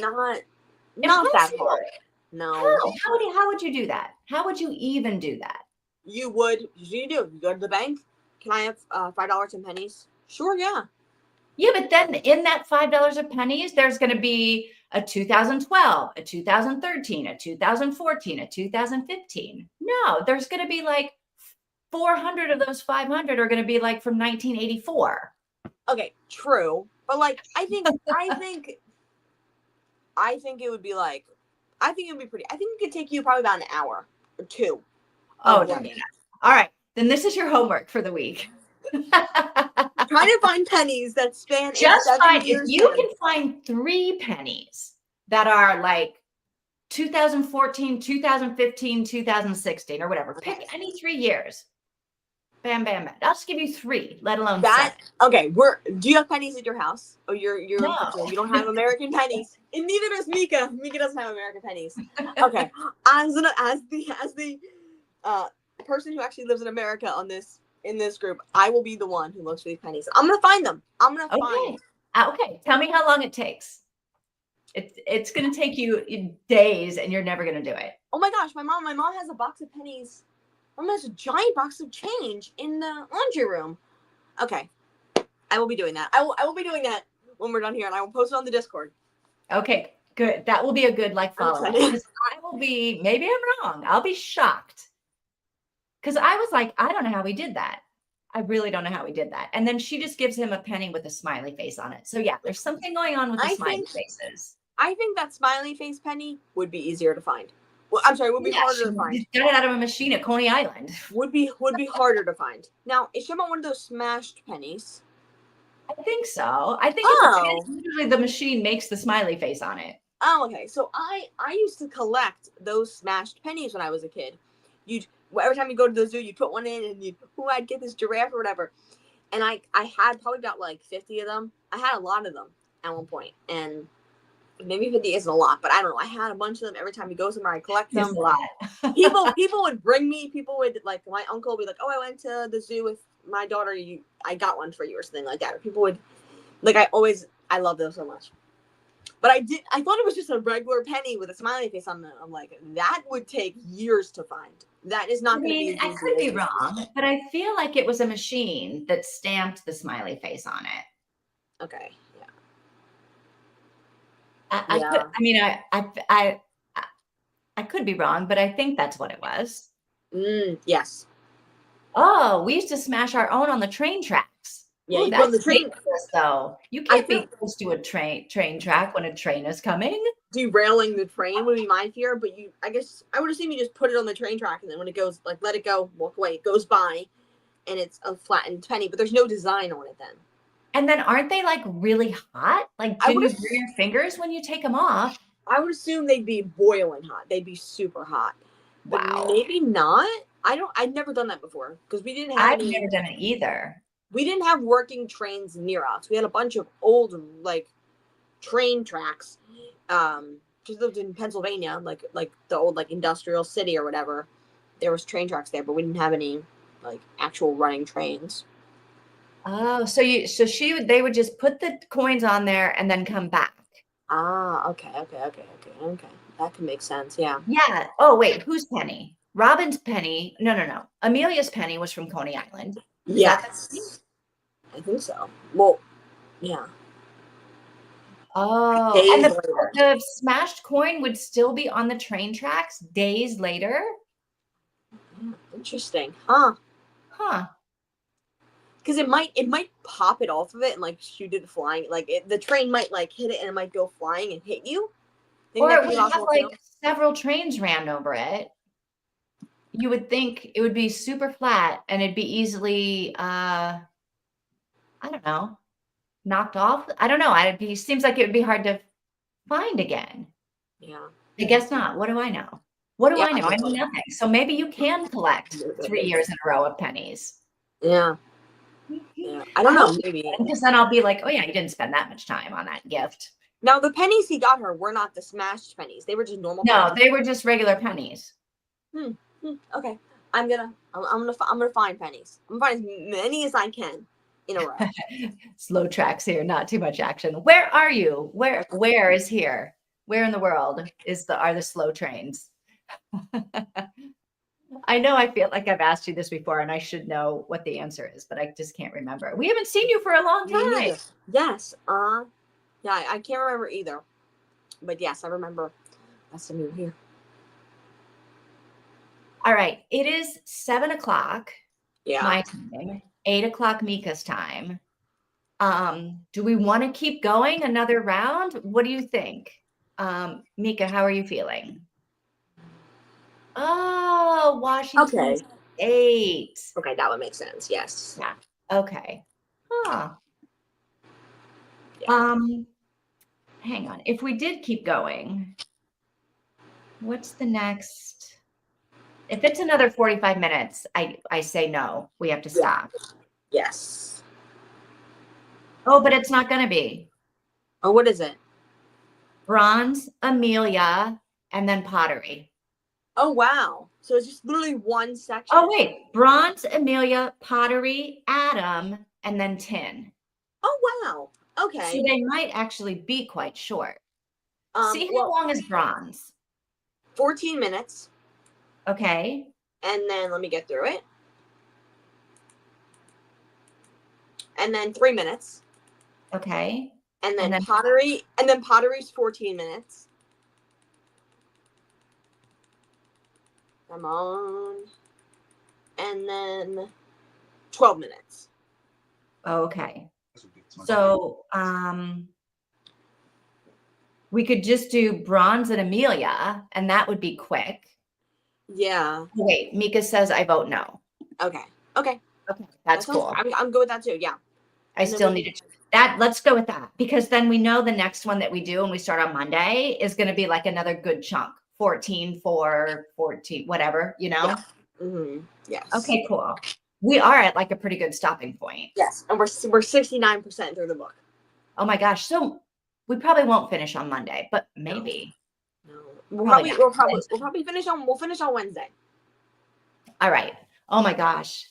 S2: not that hard. No.
S1: How would you do that? How would you even do that?
S2: You would. You go to the bank. Can I have $5 in pennies? Sure, yeah.
S1: Yeah, but then in that $5 of pennies, there's going to be a 2012, a 2013, a 2014, a 2015. No, there's going to be like 400 of those 500 are going to be like from 1984.
S2: Okay, true. But like, I think it would be like, I think it would be pretty. I think it could take you probably about an hour or 2.
S1: Oh, no. All right. Then this is your homework for the week.
S2: Trying to find pennies that span
S1: just find, if you can find 3 pennies that are like 2014, 2015, 2016, or whatever. Okay. Pick any 3 years. Bam, bam, bam. I'll just give you 3, let alone
S2: that.
S1: 7.
S2: Okay, do you have pennies at your house? Oh, you don't have American pennies, and neither does Mika. Mika doesn't have American pennies. Okay, as the person who actually lives in America in this group, I will be the one who looks for these pennies. I'm gonna find them.
S1: Okay, tell me how long it takes. It's gonna take you days, and you're never gonna do it.
S2: Oh my gosh, my mom has a box of pennies. My mom has a giant box of change in the laundry room. Okay, I will be doing that. I will be doing that when we're done here, and I will post it on the Discord.
S1: Okay, good. That will be a good follow up. I will be. Maybe I'm wrong. I'll be shocked. Because I was like, I don't know how we did that. I really don't know how we did that. And then she just gives him a penny with a smiley face on it. So yeah, there's something going on with the smiley faces.
S2: I think that smiley face penny would be easier to find. Well, I'm sorry, would be harder to find.
S1: Got it out of a machine at Coney Island.
S2: Would be harder to find. Now, is she about one of those smashed pennies?
S1: I think so. I think it's usually the machine makes the smiley face on it.
S2: Oh, okay. So I used to collect those smashed pennies when I was a kid. You'd every time you go to the zoo, you put one in, and you I'd get this giraffe or whatever. And I had probably about like 50 of them. I had a lot of them at one point, and maybe 50 isn't a lot, but I don't know. I had a bunch of them. Every time you go somewhere, I collect
S1: It's
S2: them.
S1: a lot.
S2: People would bring me. People would like my uncle would be like, "Oh, I went to the zoo with my daughter. I got one for you," or something like that. Or people would like. I love those so much. But I thought it was just a regular penny with a smiley face on them. I'm like, that would take years to find. That is not
S1: I
S2: going to be
S1: mean,
S2: as
S1: I
S2: easy
S1: could
S2: as
S1: be
S2: this.
S1: wrong, but I feel like it was a machine that stamped the smiley face on it.
S2: Okay. Yeah.
S1: I could.
S2: Yeah.
S1: I mean, I I could be wrong, but I think that's what it was.
S2: Yes.
S1: Oh, we used to smash our own on the train tracks.
S2: Yeah.
S1: Ooh,
S2: You put on
S1: that's
S2: the train.
S1: dangerous, though. You
S2: I
S1: can't
S2: feel
S1: be close to a train track when a train is coming.
S2: derailing the train would be my fear, but I guess I would assume you just put it on the train track, and then when it goes, like, let it go, walk away. It goes by, and it's a flattened penny, but there's no design on it. Then
S1: And then aren't they like really hot? Like,
S2: I
S1: do
S2: would
S1: you
S2: have.
S1: burn your fingers when you take them off?
S2: I would assume they'd be boiling hot. They'd be super hot, but
S1: Wow.
S2: maybe not. I'd never done that before because we didn't have
S1: I've
S2: any.
S1: never done it either.
S2: We didn't have working trains near us. We had a bunch of old like train tracks. Just lived in Pennsylvania, like the old like industrial city or whatever. There was train tracks there, but we didn't have any like actual running trains.
S1: Oh, they would just put the coins on there and then come back.
S2: Ah, okay. That can make sense. Yeah.
S1: Yeah. Oh, wait, whose penny? Robin's penny. No, no, no. Amelia's penny was from Coney Island. Is that the penny?
S2: Yes, I think so. Well, yeah.
S1: Oh, and
S2: Days later.
S1: the smashed coin would still be on the train tracks days later?
S2: Yeah, interesting, huh?
S1: Huh.
S2: Because it might pop it off of it and like shoot it flying. Like the train might like hit it and it might go flying and hit you. Think
S1: Or
S2: that
S1: it
S2: could
S1: would
S2: be
S1: have
S2: possible
S1: like
S2: too.
S1: several trains ran over it. You would think it would be super flat and it'd be easily I don't know, knocked off. I don't know. Seems like it would be hard to find again.
S2: Yeah.
S1: I guess not. What do I know? What do
S2: Yeah.
S1: I know? I know nothing. So maybe you can collect 3 years in a row of pennies.
S2: Yeah. Yeah. I don't know. Maybe.
S1: Because then I'll be like, oh yeah, you didn't spend that much time on that gift.
S2: Now the pennies he got her were not the smashed pennies. They were just normal.
S1: No,
S2: pennies.
S1: they were just regular pennies.
S2: Okay. I'm gonna find pennies. I'm gonna find as many as I can in a row.
S1: Slow tracks here, not too much action. Where are you? Where is here? Where in the world are the slow trains? I know I feel like I've asked you this before and I should know what the answer is, but I just can't remember. We haven't seen you for a long
S2: Me
S1: time.
S2: neither. Yes. Yeah, I can't remember either. But yes, I remember. That's the new here.
S1: All right. It is 7:00
S2: Yeah.
S1: my time, 8:00 Mika's time. Do we want to keep going another round? What do you think? Mika, how are you feeling? Oh, Washington
S2: Okay.
S1: State.
S2: Okay, that would make sense. Yes.
S1: Yeah. Okay. Huh.
S2: Yeah.
S1: Hang on. If we did keep going, what's the next? If it's another 45 minutes, I say no. We have to stop.
S2: Yes.
S1: Oh, but it's not going to be.
S2: Oh, what is it?
S1: Bronze, Amelia, and then pottery.
S2: Oh, wow. So it's just literally one section.
S1: Oh, wait. Bronze, Amelia, pottery, Adam, and then tin.
S2: Oh, wow. Okay.
S1: So they might actually be quite short. See how
S2: Well,
S1: long is bronze?
S2: 14 minutes.
S1: Okay.
S2: And then let me get through it. And then 3 minutes.
S1: Okay.
S2: And then pottery. And then pottery's 14 minutes. Come on. And then 12 minutes.
S1: Okay. So we could just do bronze and Amelia, and that would be quick.
S2: Yeah.
S1: Wait, Mika says I vote no.
S2: Okay. Okay.
S1: Okay, that's cool.
S2: I'm good with that too. Yeah.
S1: I still need to check let's go with that, because then we know the next one that we do and we start on Monday is going to be like another good chunk, 14, 4, 14, whatever, you know?
S2: Yeah. Yes.
S1: Okay, cool. We are at like a pretty good stopping point.
S2: Yes, and we're 69% through the book.
S1: Oh my gosh. So we probably won't finish on Monday, but maybe.
S2: No. We'll
S1: Probably
S2: probably finish on Wednesday.
S1: All right. Oh my gosh.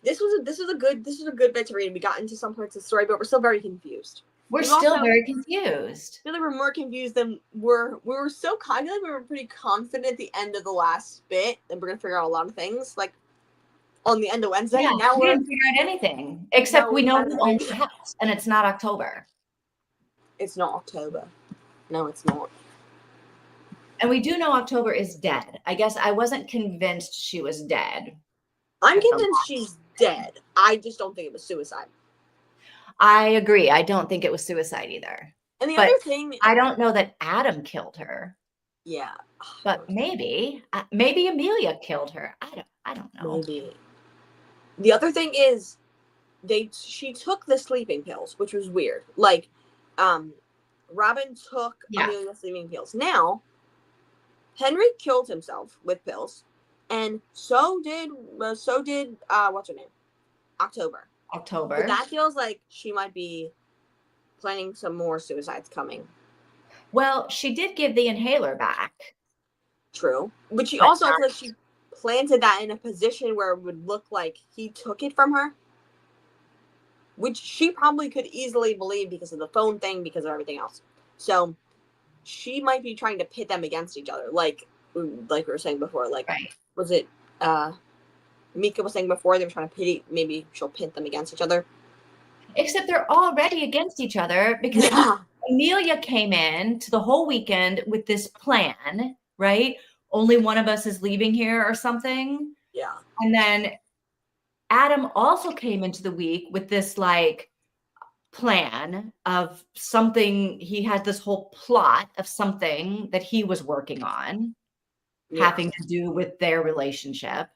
S2: This was a good bit to read. We got into some parts of the story, but we're still very confused.
S1: We're still very confused.
S2: I feel like we're more confused than we were so kind of like we were pretty confident at the end of the last bit that we're gonna figure out a lot of things like on the end of Wednesday.
S1: Yeah,
S2: now
S1: we didn't figure out anything except we know who owns the house, and it's not October.
S2: It's not October. No, it's not.
S1: And we do know October is dead. I guess I wasn't convinced she was dead.
S2: I'm convinced she's dead. I just don't think it was suicide.
S1: I agree. I don't think it was suicide either.
S2: And the other thing,
S1: I don't know that Adam killed her.
S2: Yeah.
S1: But maybe Amelia killed her. I don't know.
S2: Maybe. The other thing is she took the sleeping pills, which was weird. Like, Robin took Amelia's sleeping pills. Now, Henry killed himself with pills, and so did what's her name? October. So that feels like she might be planning some more suicides coming.
S1: Well, she did give the inhaler back.
S2: True. But she also like she planted that in a position where it would look like he took it from her. Which she probably could easily believe because of the phone thing, because of everything else. So she might be trying to pit them against each other. Like we were saying before. Like, was it Mika was saying before, they were trying to maybe she'll pit them against each other.
S1: Except they're already against each other because Amelia came in to the whole weekend with this plan, right? Only one of us is leaving here or something.
S2: Yeah.
S1: And then Adam also came into the week with this like plan of something. He had this whole plot of something that he was working on having to do with their relationship.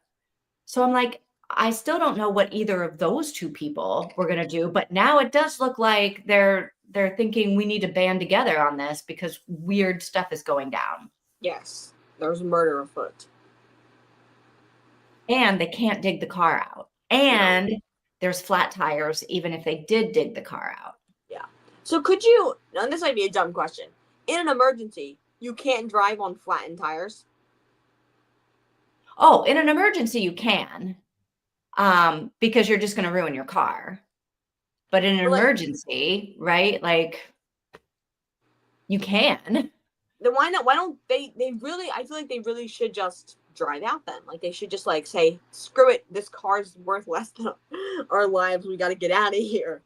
S1: So I'm like, I still don't know what either of those two people were going to do, but now it does look like they're thinking we need to band together on this because weird stuff is going down.
S2: Yes, there's murder afoot.
S1: And they can't dig the car out. And there's flat tires, even if they did dig the car out.
S2: Yeah. So could you, and this might be a dumb question, in an emergency, you can't drive on flattened tires?
S1: Oh, in an emergency, you can, because you're just going to ruin your car. But in an emergency, right? Like, you can.
S2: Then why not? Why don't they really, I feel like they really should just drive out then. Like, they should just, like, say, screw it, this car's worth less than our lives. We got to get out of here.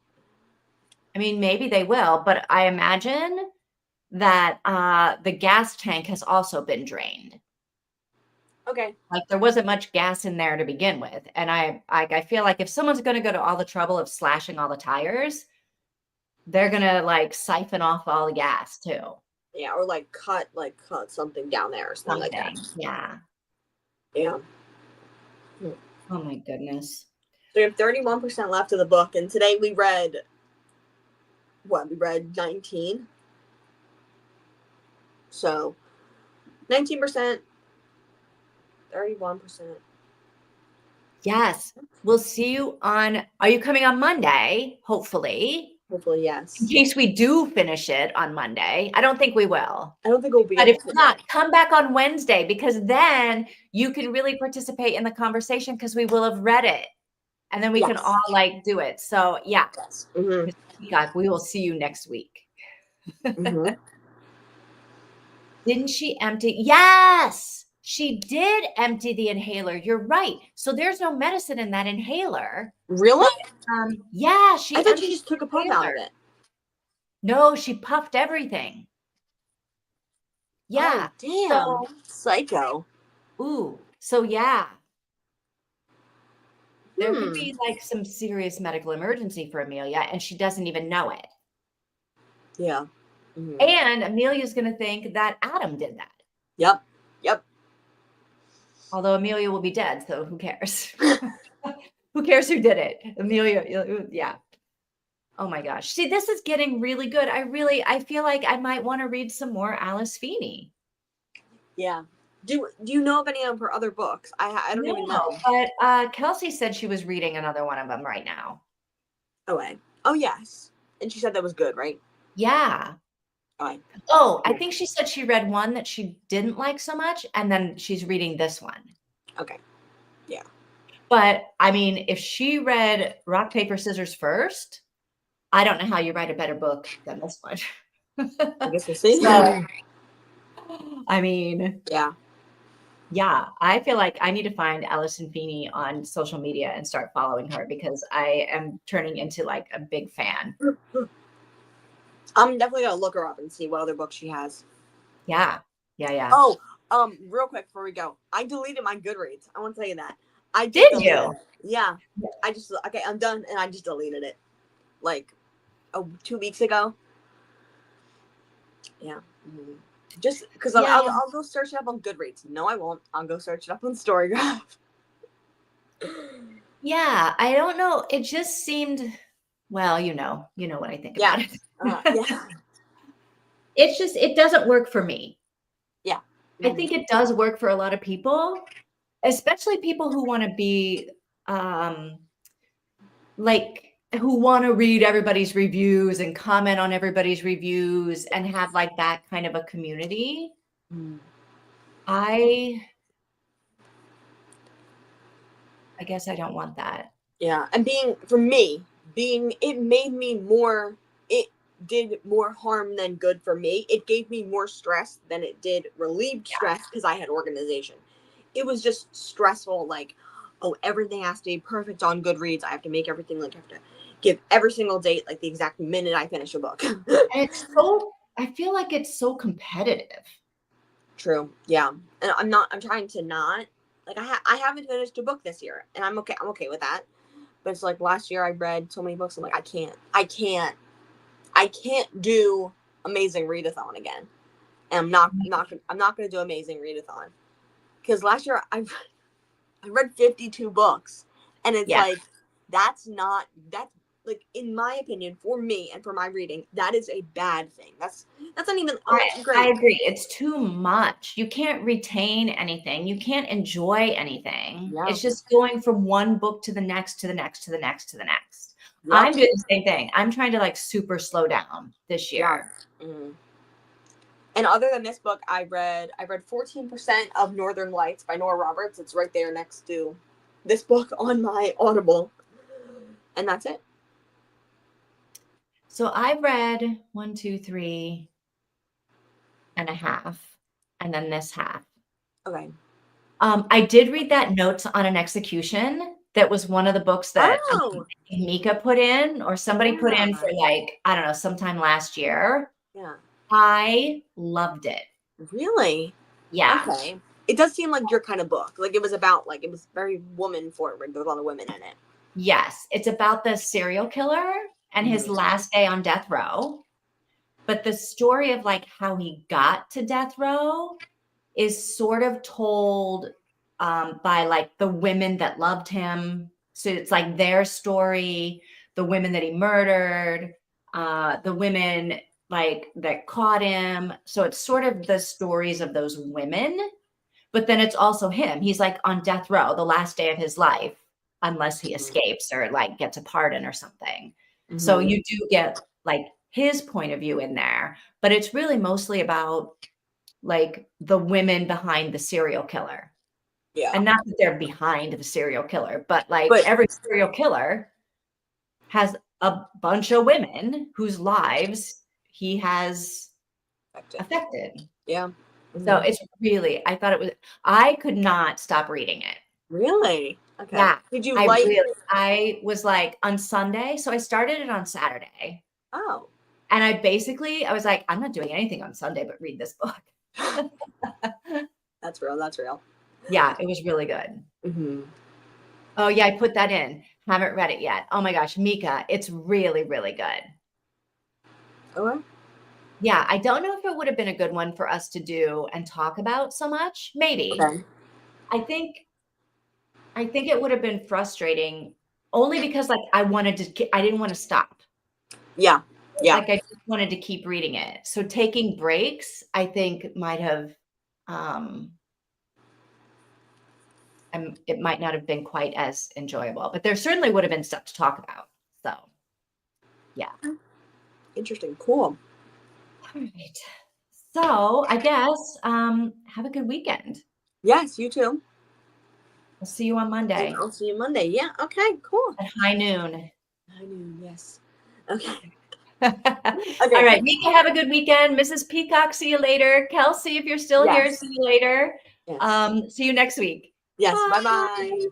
S1: I mean, maybe they will, but I imagine that the gas tank has also been drained.
S2: Okay.
S1: Like there wasn't much gas in there to begin with. And I feel like if someone's going to go to all the trouble of slashing all the tires, they're going to like siphon off all the gas too.
S2: Yeah. Or like cut something down there or something like that.
S1: Yeah.
S2: Yeah.
S1: Oh my goodness.
S2: So we have 31% left of the book. And today we read, we read 19. So 19%. 31%.
S1: Yes. We'll see you are you coming on Monday? Hopefully.
S2: Hopefully, yes.
S1: In case we do finish it on Monday. I don't think we will.
S2: I don't think we'll be.
S1: But if not, come back on Wednesday because then you can really participate in the conversation because we will have read it. And then we can all like do it. So yeah.
S2: Yes. Mm-hmm.
S1: God, we will see you next week.
S2: Mm-hmm.
S1: Didn't she empty? Yes. She did empty the inhaler. You're right. So there's no medicine in that inhaler.
S2: Really?
S1: Yeah.
S2: I thought she just took a puff out of it.
S1: No, she puffed everything. Yeah.
S2: Oh, damn. So, psycho.
S1: Ooh. So yeah. There could be like some serious medical emergency for Amelia, and she doesn't even know it.
S2: Yeah. Mm-hmm.
S1: And Amelia's going to think that Adam did that.
S2: Yep.
S1: Although Amelia will be dead, so who cares? Who cares who did it? Amelia, yeah. Oh my gosh. See, this is getting really good. I feel like I might want to read some more Alice Feeney.
S2: Yeah. Do you know of any of her other books? I don't even know.
S1: But Kelsey said she was reading another one of them right now.
S2: Okay. Oh yes. And she said that was good, right?
S1: Yeah.
S2: Okay.
S1: Oh, I think she said she read one that she didn't like so much, and then she's reading this one.
S2: Okay. Yeah.
S1: But I mean, if she read Rock, Paper, Scissors first, I don't know how you write a better book than this one.
S2: I guess we'll see.
S1: So, I mean,
S2: Yeah.
S1: yeah, I feel like I need to find Alison Feeney on social media and start following her because I am turning into like a big fan.
S2: I'm definitely gonna look her up and see what other books she has.
S1: Yeah. Yeah.
S2: Oh, real quick before we go, I deleted my Goodreads. I want to tell you that. I
S1: Did
S2: deleted
S1: you?
S2: it. Yeah. Okay, I'm done, and I just deleted it, like, 2 weeks ago. Yeah. Just because I'll go search it up on Goodreads. No, I won't. I'll go search it up on Storygraph.
S1: Yeah, I don't know. It just seemed, well, you know what I think about it.
S2: Yeah.
S1: It's just, it doesn't work for me.
S2: Yeah.
S1: I think it does work for a lot of people, especially people who want to be, like, who want to read everybody's reviews and comment on everybody's reviews and have like that kind of a community. I guess I don't want that.
S2: Yeah, and it did more harm than good for me. It gave me more stress than it did relieved stress because I had organization. It was just stressful, like, oh, everything has to be perfect on Goodreads. I have to make everything, like, I have to give every single date, like, the exact minute I finish a book.
S1: And I feel like it's so competitive.
S2: True. Yeah. And I'm trying to not, like, I haven't finished a book this year, and I'm okay with that. But it's like last year I read so many books. I'm like, I can't do Amazing Readathon again. And I'm not going to do Amazing Readathon. Because last year I read 52 books. And it's like, that's like, in my opinion, for me and for my reading, that is a bad thing. That's not even great.
S1: I agree. It's too much. You can't retain anything. You can't enjoy anything.
S2: Yeah.
S1: It's just going from one book to the next, to the next, to the next, to the next.
S2: Yep.
S1: I'm doing the same thing. I'm trying to like super slow down this year.
S2: Yeah. Mm-hmm. And other than this book, I read 14% of Northern Lights by Nora Roberts. It's right there next to this book on my Audible. And that's it.
S1: So I read 1, 2, 3 and a half, and then this half.
S2: Okay.
S1: I did read that Notes on an Execution. That was one of the books that Mika put in, or somebody put in for, like, I don't know, sometime last year.
S2: Yeah.
S1: I loved it.
S2: Really?
S1: Yeah.
S2: Okay. It does seem like your kind of book. Like, it was very woman forward. There's a lot of women in it.
S1: Yes. It's about the serial killer and his last day on death row. But the story of like how he got to death row is sort of told by like the women that loved him. So it's like their story, the women that he murdered, the women like that caught him. So it's sort of the stories of those women, but then it's also him. He's like on death row, the last day of his life, unless he escapes or like gets a pardon or something. Mm-hmm. So you do get like his point of view in there, but it's really mostly about like the women behind the serial killer. Yeah. And not that they're behind the serial killer, but every serial killer has a bunch of women whose lives he has affected.
S2: Yeah.
S1: Mm-hmm. So it's really, I could not stop reading it.
S2: Really? Okay.
S1: Yeah.
S2: Did you
S1: I was like on Sunday. So I started it on Saturday.
S2: Oh.
S1: And I was like, I'm not doing anything on Sunday, but read this book.
S2: That's real.
S1: Yeah, it was really good.
S2: Mm-hmm.
S1: Oh yeah, I put that in. Haven't read it yet. Oh my gosh, Mika, it's really, really good.
S2: Okay.
S1: Yeah, I don't know if it would have been a good one for us to do and talk about so much. Maybe. Okay. I think it would have been frustrating only because like I didn't want to stop.
S2: Yeah. Yeah.
S1: Like I just wanted to keep reading it. So taking breaks, I think might have, it might not have been quite as enjoyable, but there certainly would have been stuff to talk about. So, yeah.
S2: Interesting. Cool.
S1: All right. So I guess have a good weekend.
S2: Yes, you too.
S1: We'll see you on Monday
S2: And I'll see you Monday. Yeah. Okay. Cool.
S1: at high noon.
S2: I knew. Yes. Okay.
S1: All
S2: Okay.
S1: right, Mika, have a good weekend. Mrs. Peacock, see you later. Kelsey, if you're still here,
S2: Yes.
S1: see you later.
S2: Yes.
S1: See you next week.
S2: Yes.
S1: Bye.
S2: Bye-bye.